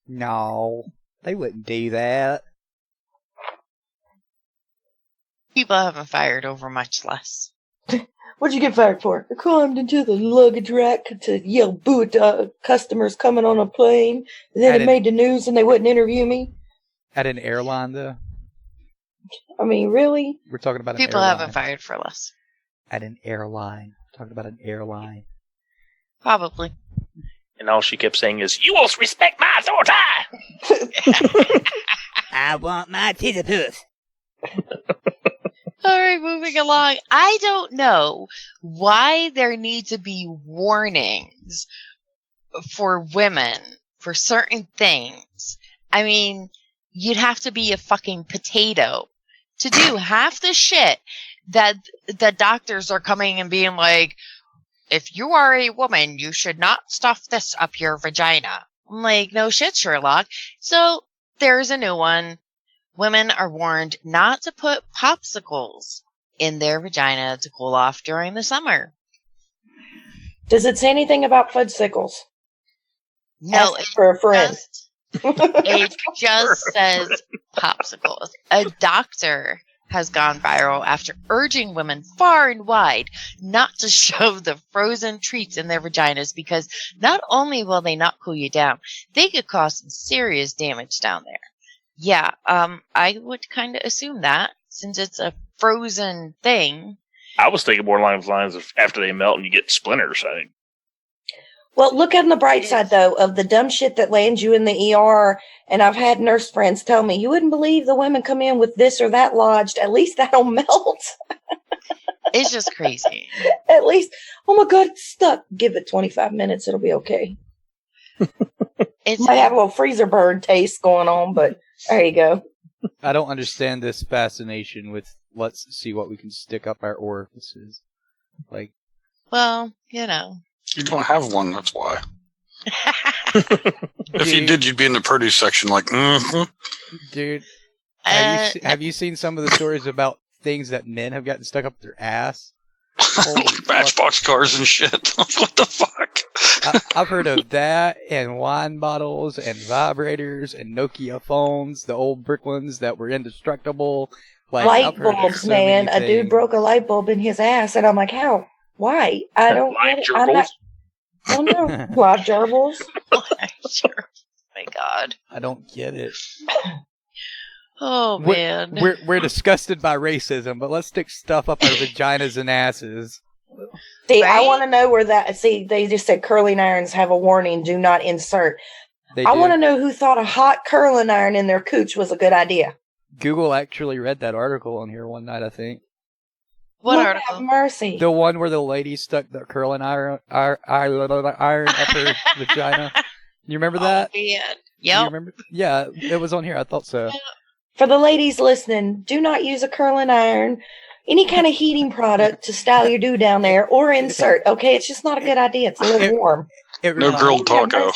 No, they wouldn't do that. People haven't fired over much less. What'd you get fired for? I climbed into the luggage rack to yell boo at customers coming on a plane. And then it made the news and they wouldn't interview me. At an airline, though? I mean, really? We're talking about an People airline. haven't fired for less. At an airline. We're talking about an airline. Probably. And all she kept saying is, "You won't respect my authority." I want my titty puss. All right, moving along. I don't know why there need to be warnings for women for certain things. I mean, you'd have to be a fucking potato to do half the shit that the doctors are coming and being like, if you are a woman, you should not stuff this up your vagina. I'm like, no shit, Sherlock. So there's a new one. Women are warned not to put popsicles in their vagina to cool off during the summer. Does it say anything about fudgesicles? No, Ask for a friend. It just says popsicles. A doctor has gone viral after urging women far and wide not to shove the frozen treats in their vaginas because not only will they not cool you down, they could cause some serious damage down there. Yeah, I would kind of assume that since it's a frozen thing. I was thinking more along the lines of after they melt and you get splinters. I think. Well, look on the bright side, though, of the dumb shit that lands you in the ER. And I've had nurse friends tell me, you wouldn't believe the women come in with this or that lodged. At least that'll melt. It's just crazy. At least, oh my God, it's stuck. Give it 25 minutes. It'll be okay. It might have a little freezer burn taste going on, but there you go. I don't understand this fascination with let's see what we can stick up our orifices. Like, well, you know. You don't have one, that's why. If you did, you'd be in the produce section like, Dude, have you seen some of the stories about things that men have gotten stuck up their ass? Matchbox cars and shit. What the fuck? I've heard of that, and wine bottles, and vibrators, and Nokia phones, the old brick ones that were indestructible. Like, light bulbs, man. A dude broke a light bulb in his ass, and I'm like, how? Why? I don't get it. I'm not. Oh no, live gerbils. My God. I don't get it. Oh man. We're disgusted by racism, but let's stick stuff up our vaginas and asses. See, right? I want to know where that. See, they just said curling irons have a warning: do not insert. I want to know who thought a hot curling iron in their cooch was a good idea. Google actually read that article on here one night, I think. What Lord article? Have mercy. The one where the lady stuck the curling iron up her vagina. You remember that? Yeah. You remember? Yeah, it was on here. I thought so. For the ladies listening, do not use a curling iron, any kind of heating product to style your do down there or insert. Okay, it's just not a good idea. It's a little warm. No grilled taco.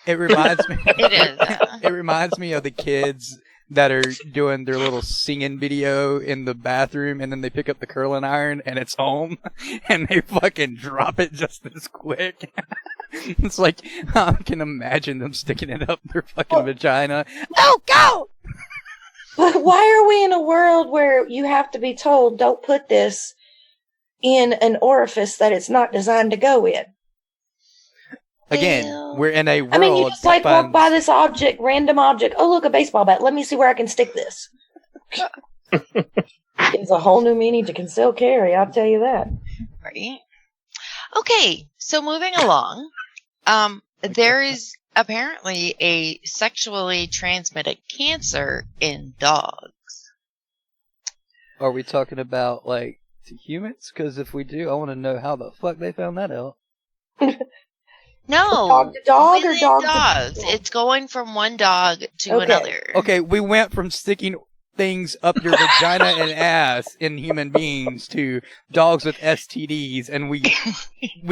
It reminds me. It is. It reminds me of the kids that are doing their little singing video in the bathroom, and then they pick up the curling iron, and it's home, and they fucking drop it just as quick. It's like, I can imagine them sticking it up their fucking vagina. Oh, go! But why are we in a world where you have to be told, don't put this in an orifice that it's not designed to go in? Again, we're in a world. I mean, you just like walk by this object, random object. Oh, look, a baseball bat. Let me see where I can stick this. It's a whole new meaning to conceal carry, I'll tell you that. Right. Okay, so moving along, there is apparently a sexually transmitted cancer in dogs. Are we talking about, like, to humans? Because if we do, I want to know how the fuck they found that out. No, dog to dog or dog to dogs. It's going from one dog to another. Okay, we went from sticking things up your vagina and ass in human beings to dogs with STDs, and we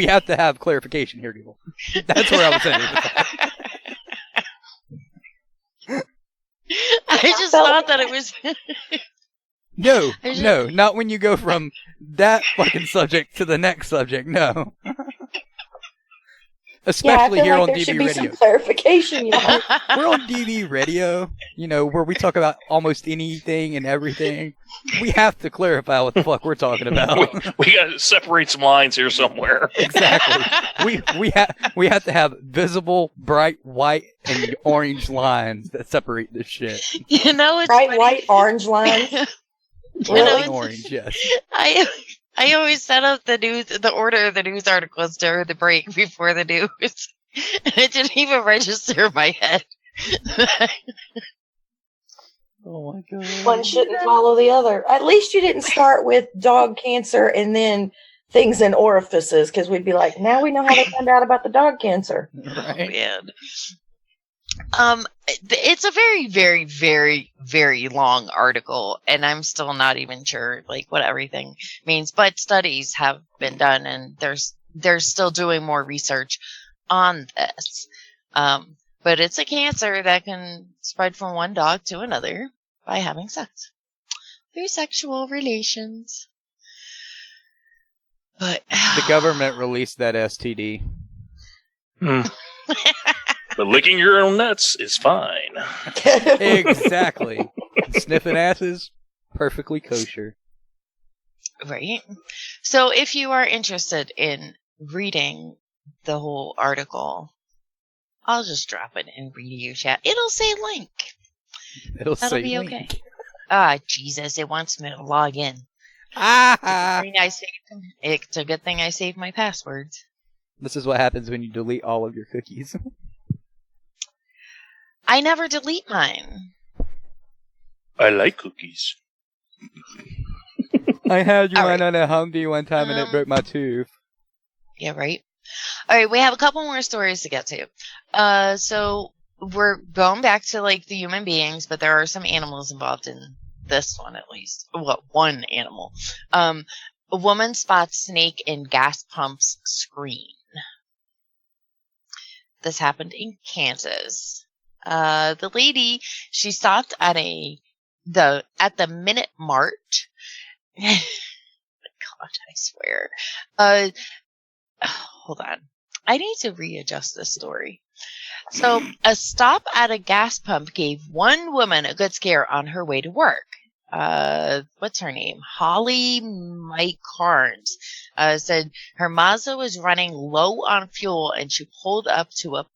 have to have clarification here, people. That's where I was saying. I just thought that it was. No, not when you go from that fucking subject to the next subject. No. Especially feel here like on there DV should be Radio. some clarification. We're on DV Radio, where we talk about almost anything and everything. We have to clarify what the fuck we're talking about. We got to separate some lines here somewhere. Exactly. We have to have visible, bright white and orange lines that separate this shit. You know, it's bright funny. white orange lines. Bright orange, yes. I always set up the order of the news articles during the break before the news. And it didn't even register in my head. Oh my god. One shouldn't follow the other. At least you didn't start with dog cancer and then things in orifices, because we'd be like, now we know how to find out about the dog cancer. Right. Man. It's a very, very, very, very long article, and I'm still not even sure what everything means. But studies have been done, and they're still doing more research on this. But it's a cancer that can spread from one dog to another by having sex through sexual relations. But the government released that STD. But licking your own nuts is fine. Exactly. Sniffing asses, perfectly kosher. Right. So if you are interested in reading the whole article, I'll just drop it in radio chat. It'll say link. That'll say be link. Okay. Ah, Jesus, it wants me to log in. It's a good thing I saved my passwords. This is what happens when you delete all of your cookies. I never delete mine. I like cookies. I had you on a Humvee one time and it broke my tooth. Yeah, right. All right, we have a couple more stories to get to. So we're going back to the human beings, but there are some animals involved in this one at least. Well, one animal. A woman spots snake in gas pump's screen. This happened in Kansas. The lady, she stopped at the Minute Mart. God, I swear. Hold on. I need to readjust this story. So, a stop at a gas pump gave one woman a good scare on her way to work. What's her name? Holly Mike Carnes said her Mazda was running low on fuel and she pulled up to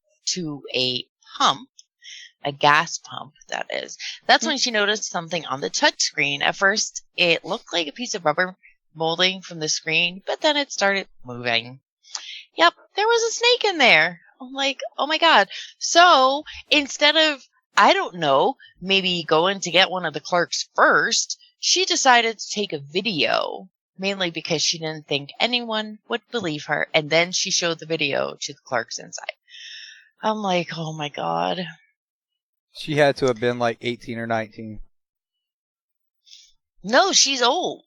a pump. A gas pump, that is. That's when she noticed something on the touchscreen. At first, it looked like a piece of rubber molding from the screen, but then it started moving. Yep, there was a snake in there. I'm like, oh my god. So, instead of, I don't know, maybe going to get one of the clerks first, she decided to take a video, mainly because she didn't think anyone would believe her, and then she showed the video to the clerks inside. I'm like, oh my god. She had to have been 18 or 19. No, she's old.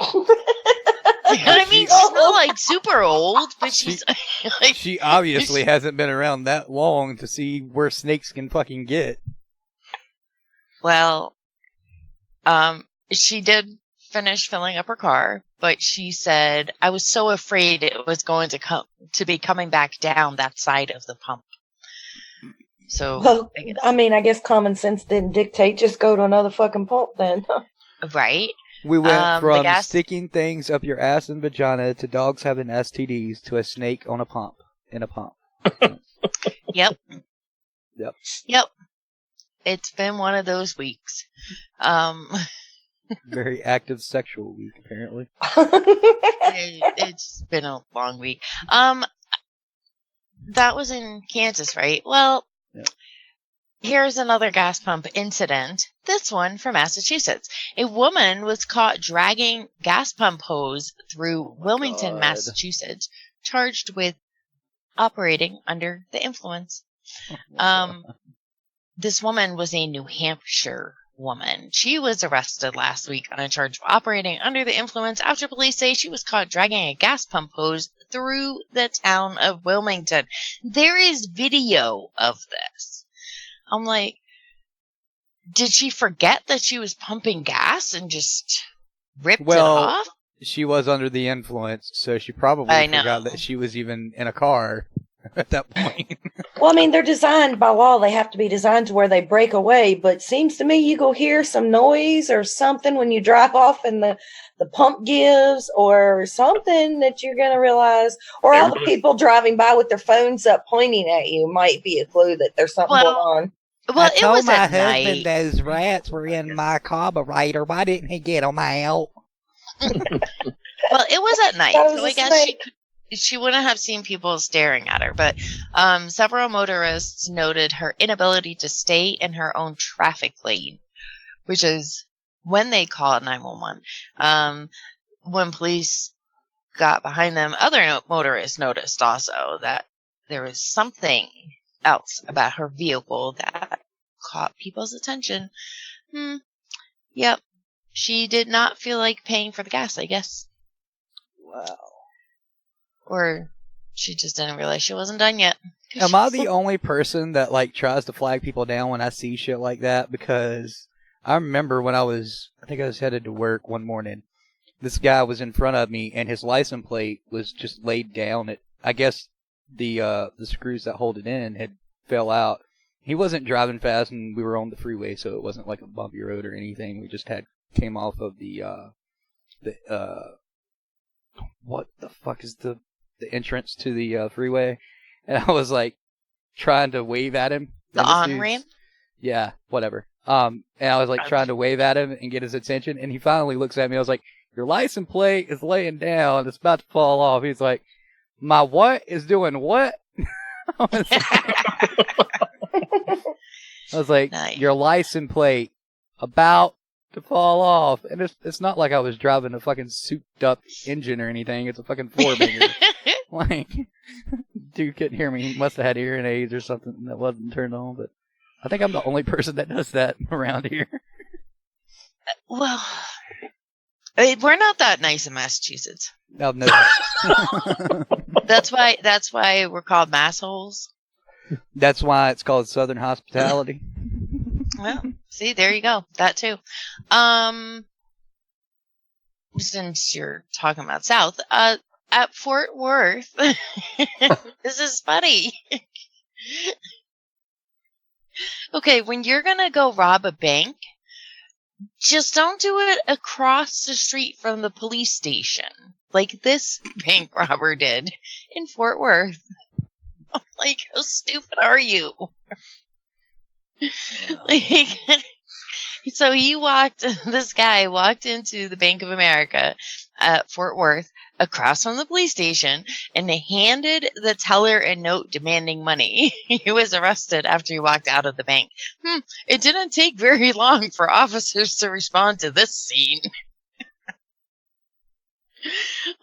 I mean, she's not super old, but she's she obviously hasn't been around that long to see where snakes can fucking get. Well, she did finish filling up her car, but she said, I was so afraid it was going to be coming back down that side of the pump. So, well, I guess common sense didn't dictate just go to another fucking pump then. Right. We went from sticking things up your ass and vagina to dogs having STDs to a snake on a pump. In a pump. Yep. Yep. Yep. It's been one of those weeks. Very active sexual week, apparently. It's been a long week. That was in Kansas, right? Well, here's another gas pump incident. This one from Massachusetts. A woman was caught dragging gas pump hose through Wilmington, Massachusetts, charged with operating under the influence. This woman was a New Hampshire woman. She was arrested last week on a charge of operating under the influence after police say she was caught dragging a gas pump hose through the town of Wilmington. There is video of this. I'm like, did she forget that she was pumping gas and just ripped it off? She was under the influence, so she probably forgot that she was even in a car at that point. Well, I mean, they're designed by law. They have to be designed to where they break away. But seems to me you go hear some noise or something when you drive off and the pump gives or something that you're going to realize. Or all the people driving by with their phones up pointing at you might be a clue that there's something going on. Well, I told my at husband night. those rats were in my carburetor. Why didn't he get them out? Well, it was at night, That was so a I guess snake. she wouldn't have seen people staring at her. But several motorists noted her inability to stay in her own traffic lane, which is when they called 911. When police got behind them, other motorists noticed also that there was something else about her vehicle that caught people's attention. Yep. She did not feel like paying for the gas, I guess. Wow. Or she just didn't realize she wasn't done yet. Am I the only person that like tries to flag people down when I see shit like that? Because I remember when I was headed to work one morning. This guy was in front of me, and his license plate was just laid down. I guess the screws that hold it in had fell out. He wasn't driving fast, and we were on the freeway, so it wasn't like a bumpy road or anything. We just came off of the what the fuck is the entrance to the freeway? And I was like trying to wave at him. The on-ramp? Yeah, whatever. And I was like trying to wave at him and get his attention, and he finally looks at me. I was like, "Your license plate is laying down. It's about to fall off." He's like, "My what is doing what?" I was like, Nice. "Your license plate about to fall off." And it's not like I was driving a fucking souped up engine or anything. It's a fucking four-banger. Like, dude couldn't hear me. He must have had hearing aids or something that wasn't turned on. But I think I'm the only person that does that around here. Well, we're not that nice in Massachusetts. I've noticed. That's why we're called massholes. That's why it's called Southern hospitality. Well, see, there you go. That too. Since you're talking about South, at Fort Worth, this is funny. Okay, when you're gonna go rob a bank, just don't do it across the street from the police station, like this bank robber did in Fort Worth. Like, how stupid are you? Like, so this guy walked into the Bank of America at Fort Worth across from the police station and handed the teller a note demanding money. He was arrested after he walked out of the bank. It didn't take very long for officers to respond to this scene.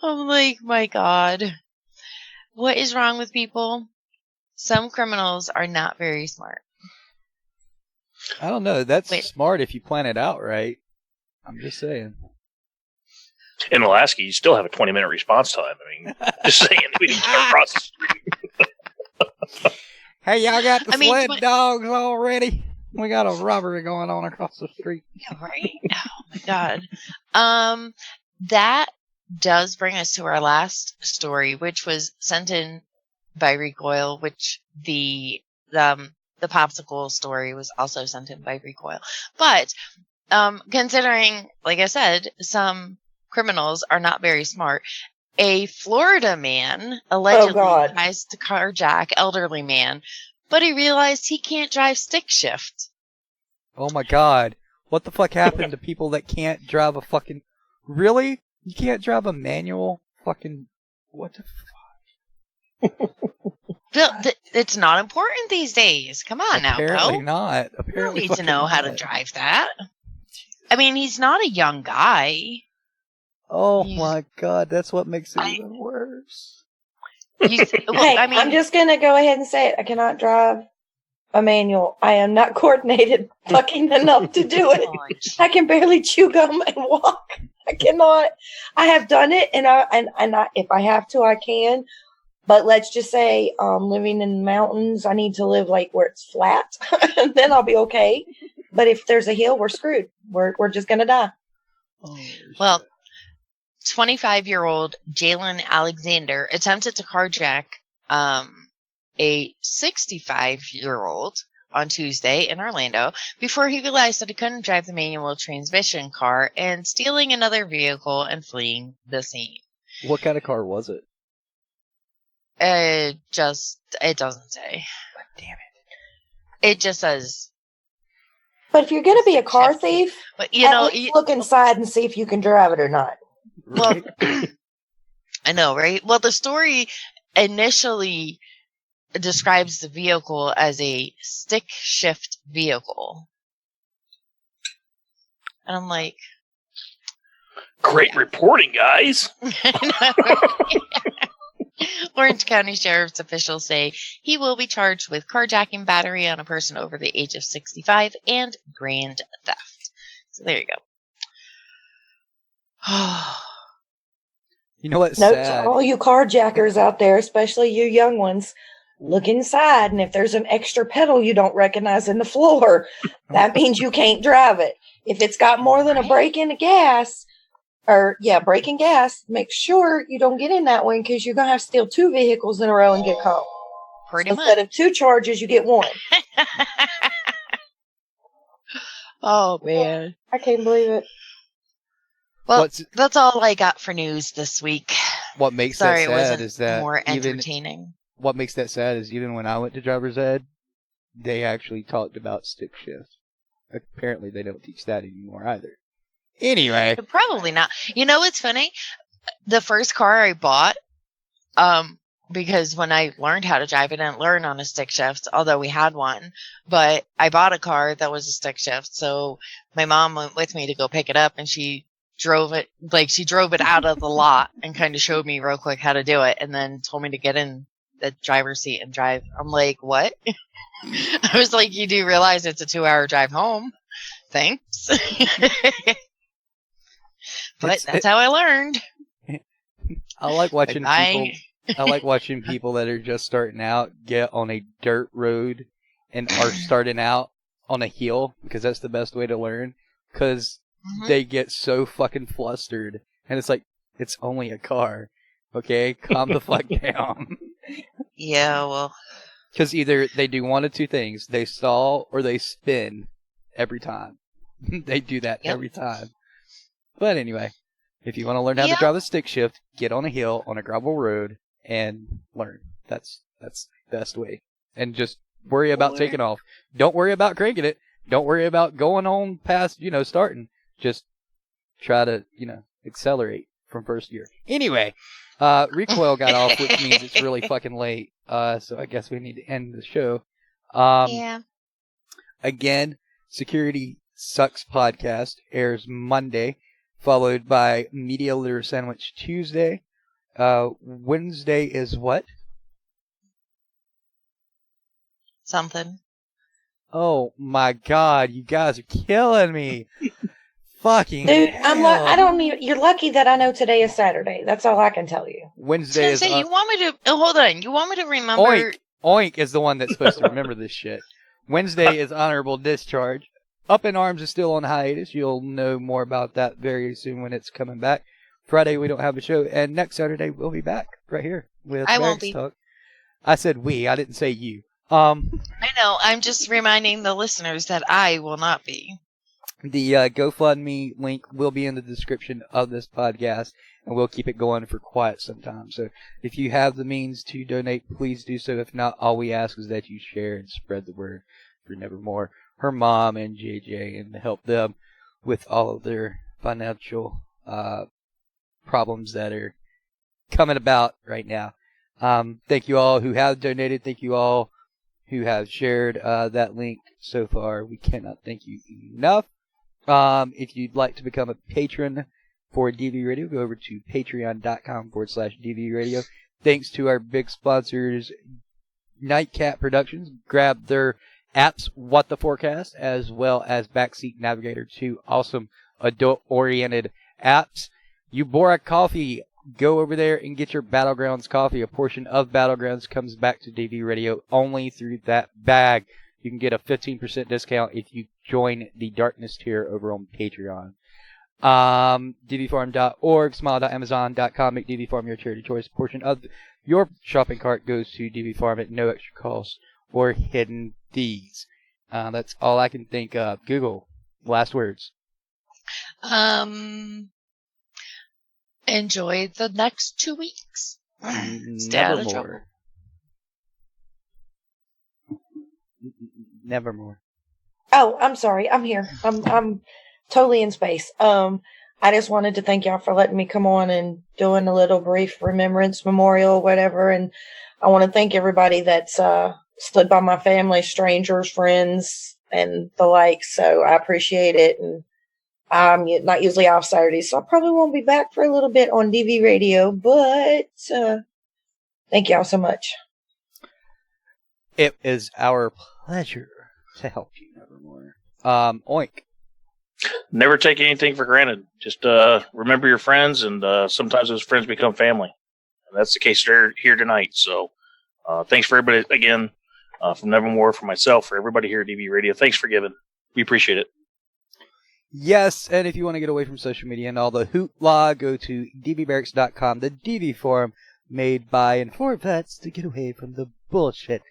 I'm like, my God. What is wrong with people? Some criminals are not very smart. I don't know. That's smart if you plan it out right. I'm just saying. In Alaska, you still have a 20-minute response time. I mean, just saying, we didn't get across the street. Hey, y'all got the sled dogs already? We got a robbery going on across the street. Right? Oh, my God. That does bring us to our last story, which was sent in by Recoil, which the popsicle story was also sent in by Recoil. But considering, like I said, some criminals are not very smart, a Florida man allegedly tries to carjack elderly man, but he realized he can't drive stick shift. Oh my God. What the fuck happened to people that can't drive a fucking... Really? You can't drive a manual fucking... What the fuck? It's not important these days. Come on now, bro. Apparently not. Apparently you don't need to know how to drive that. I mean, he's not a young guy. Oh my God, that's what makes it even worse. I'm just going to go ahead and say it. I cannot drive a manual. I am not coordinated fucking enough to do it. I can barely chew gum and walk. I cannot. I have done it, and I, if I have to, I can. But let's just say, living in the mountains, I need to live like where it's flat, and then I'll be okay. But if there's a hill, we're screwed. We're just gonna die. Well, 25-year-old Jalen Alexander attempted to carjack a 65-year-old on Tuesday in Orlando before he realized that he couldn't drive the manual transmission car and stealing another vehicle and fleeing the scene. What kind of car was it? It doesn't say. God damn it. It just says. But if you're going to be a car thief, but you know, look inside and see if you can drive it or not. Well, I know, right? Well, the story initially describes the vehicle as a stick shift vehicle. And I'm like, great reporting, guys. Orange County Sheriff's officials say he will be charged with carjacking, battery on a person over the age of 65, and grand theft. So there you go. You know what's Note sad? to all you carjackers out there, especially you young ones, look inside, and if there's an extra pedal you don't recognize in the floor, that means you can't drive it. If it's got more than a brake and a gas, brake and gas, make sure you don't get in that one because you're going to have to steal 2 vehicles in a row and get caught. Pretty so much. Instead of 2 charges, you get 1. Oh, man. I can't believe it. Well, that's all I got for news this week. What makes Sorry, that it sad wasn't is that more entertaining. What makes that sad is even when I went to driver's ed, they actually talked about stick shift. Apparently, they don't teach that anymore either. Anyway, Probably not. You know what's funny? The first car I bought, because when I learned how to drive, I didn't learn on a stick shift, although we had one. But I bought a car that was a stick shift, so my mom went with me to go pick it up, and she drove it out of the lot and kind of showed me real quick how to do it, and then told me to get in the driver's seat and drive. I'm like, what? I was like, you do realize it's a 2-hour drive home? Thanks. But that's how I learned. I like watching people. I like watching people that are just starting out get on a dirt road and are starting out on a hill, because that's the best way to learn. Because they get so fucking flustered, and it's like, it's only a car. Okay, calm the fuck down. Yeah, well. Because either they do one of 2 things: they stall or they spin every time. They do that every time. But anyway, if you want to learn how to drive a stick shift, get on a hill on a gravel road and learn. That's the best way. And just worry about taking off. Don't worry about cranking it. Don't worry about going on past, starting. Just try to, accelerate from first gear. Anyway, recoil got off, which means it's really fucking late. So I guess we need to end the show. Yeah. Again, Security Sucks podcast airs Monday, followed by Media Litter Sandwich Tuesday. Wednesday is what? Something. Oh my God, you guys are killing me. Fucking Dude, hell. You're lucky that I know today is Saturday. That's all I can tell you. Wednesday is. You want me to? Oh, hold on. You want me to remember? Oink is the one that's supposed to remember this shit. Wednesday is honorable discharge. Up in Arms is still on hiatus. You'll know more about that very soon when it's coming back. Friday we don't have a show, and next Saturday we'll be back right here with I won't Barracks be. Talk. I said we. I didn't say you. I know. I'm just reminding the listeners that I will not be. The GoFundMe link will be in the description of this podcast, and we'll keep it going for quite some time. So if you have the means to donate, please do so. If not, all we ask is that you share and spread the word for Nevermore, her mom, and JJ, and help them with all of their financial problems that are coming about right now. Thank you all who have donated. Thank you all who have shared that link so far. We cannot thank you enough. If you'd like to become a patron for DV Radio, go over to patreon.com/DV Radio. Thanks to our big sponsors, Nightcat Productions. Grab their apps, What the Forecast, as well as Backseat Navigator, 2 awesome adult-oriented apps. Euphoric Coffee, go over there and get your Battlegrounds coffee. A portion of Battlegrounds comes back to DV Radio only through that bag. You can get a 15% discount if you join the Darkness tier over on Patreon. DVFarm.org, smile.amazon.com, make DV Farm your charity choice. Portion of your shopping cart goes to DV Farm at no extra cost or hidden fees. That's all I can think of. Google, last words. Enjoy the next 2 weeks. Stay out of trouble. Nevermore. Oh, I'm sorry. I'm here. I'm totally in space. I just wanted to thank y'all for letting me come on and doing a little brief remembrance memorial, whatever. And I want to thank everybody that's stood by my family, strangers, friends, and the like. So I appreciate it. And I'm not usually off Saturdays, so I probably won't be back for a little bit on DV Radio. But thank y'all so much. It is our pleasure to help you, Nevermore. Oink. Never take anything for granted. Just remember your friends, and sometimes those friends become family. And that's the case here tonight. So thanks for everybody, again, from Nevermore, for myself, for everybody here at DV Radio. Thanks for giving. We appreciate it. Yes, and if you want to get away from social media and all the hoopla, go to dvbarracks.com, the DV forum made by and for vets to get away from the bullshit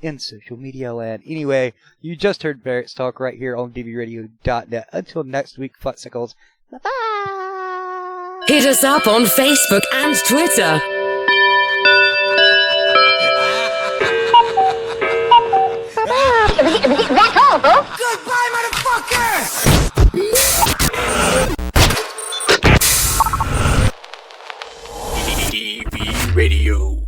in social media land. Anyway, you just heard Barracks Talk right here on dvradio.net. Until next week, Futsickles. Bye-bye! Hit us up on Facebook and Twitter. That's all, folks. Goodbye, motherfucker! DV Radio.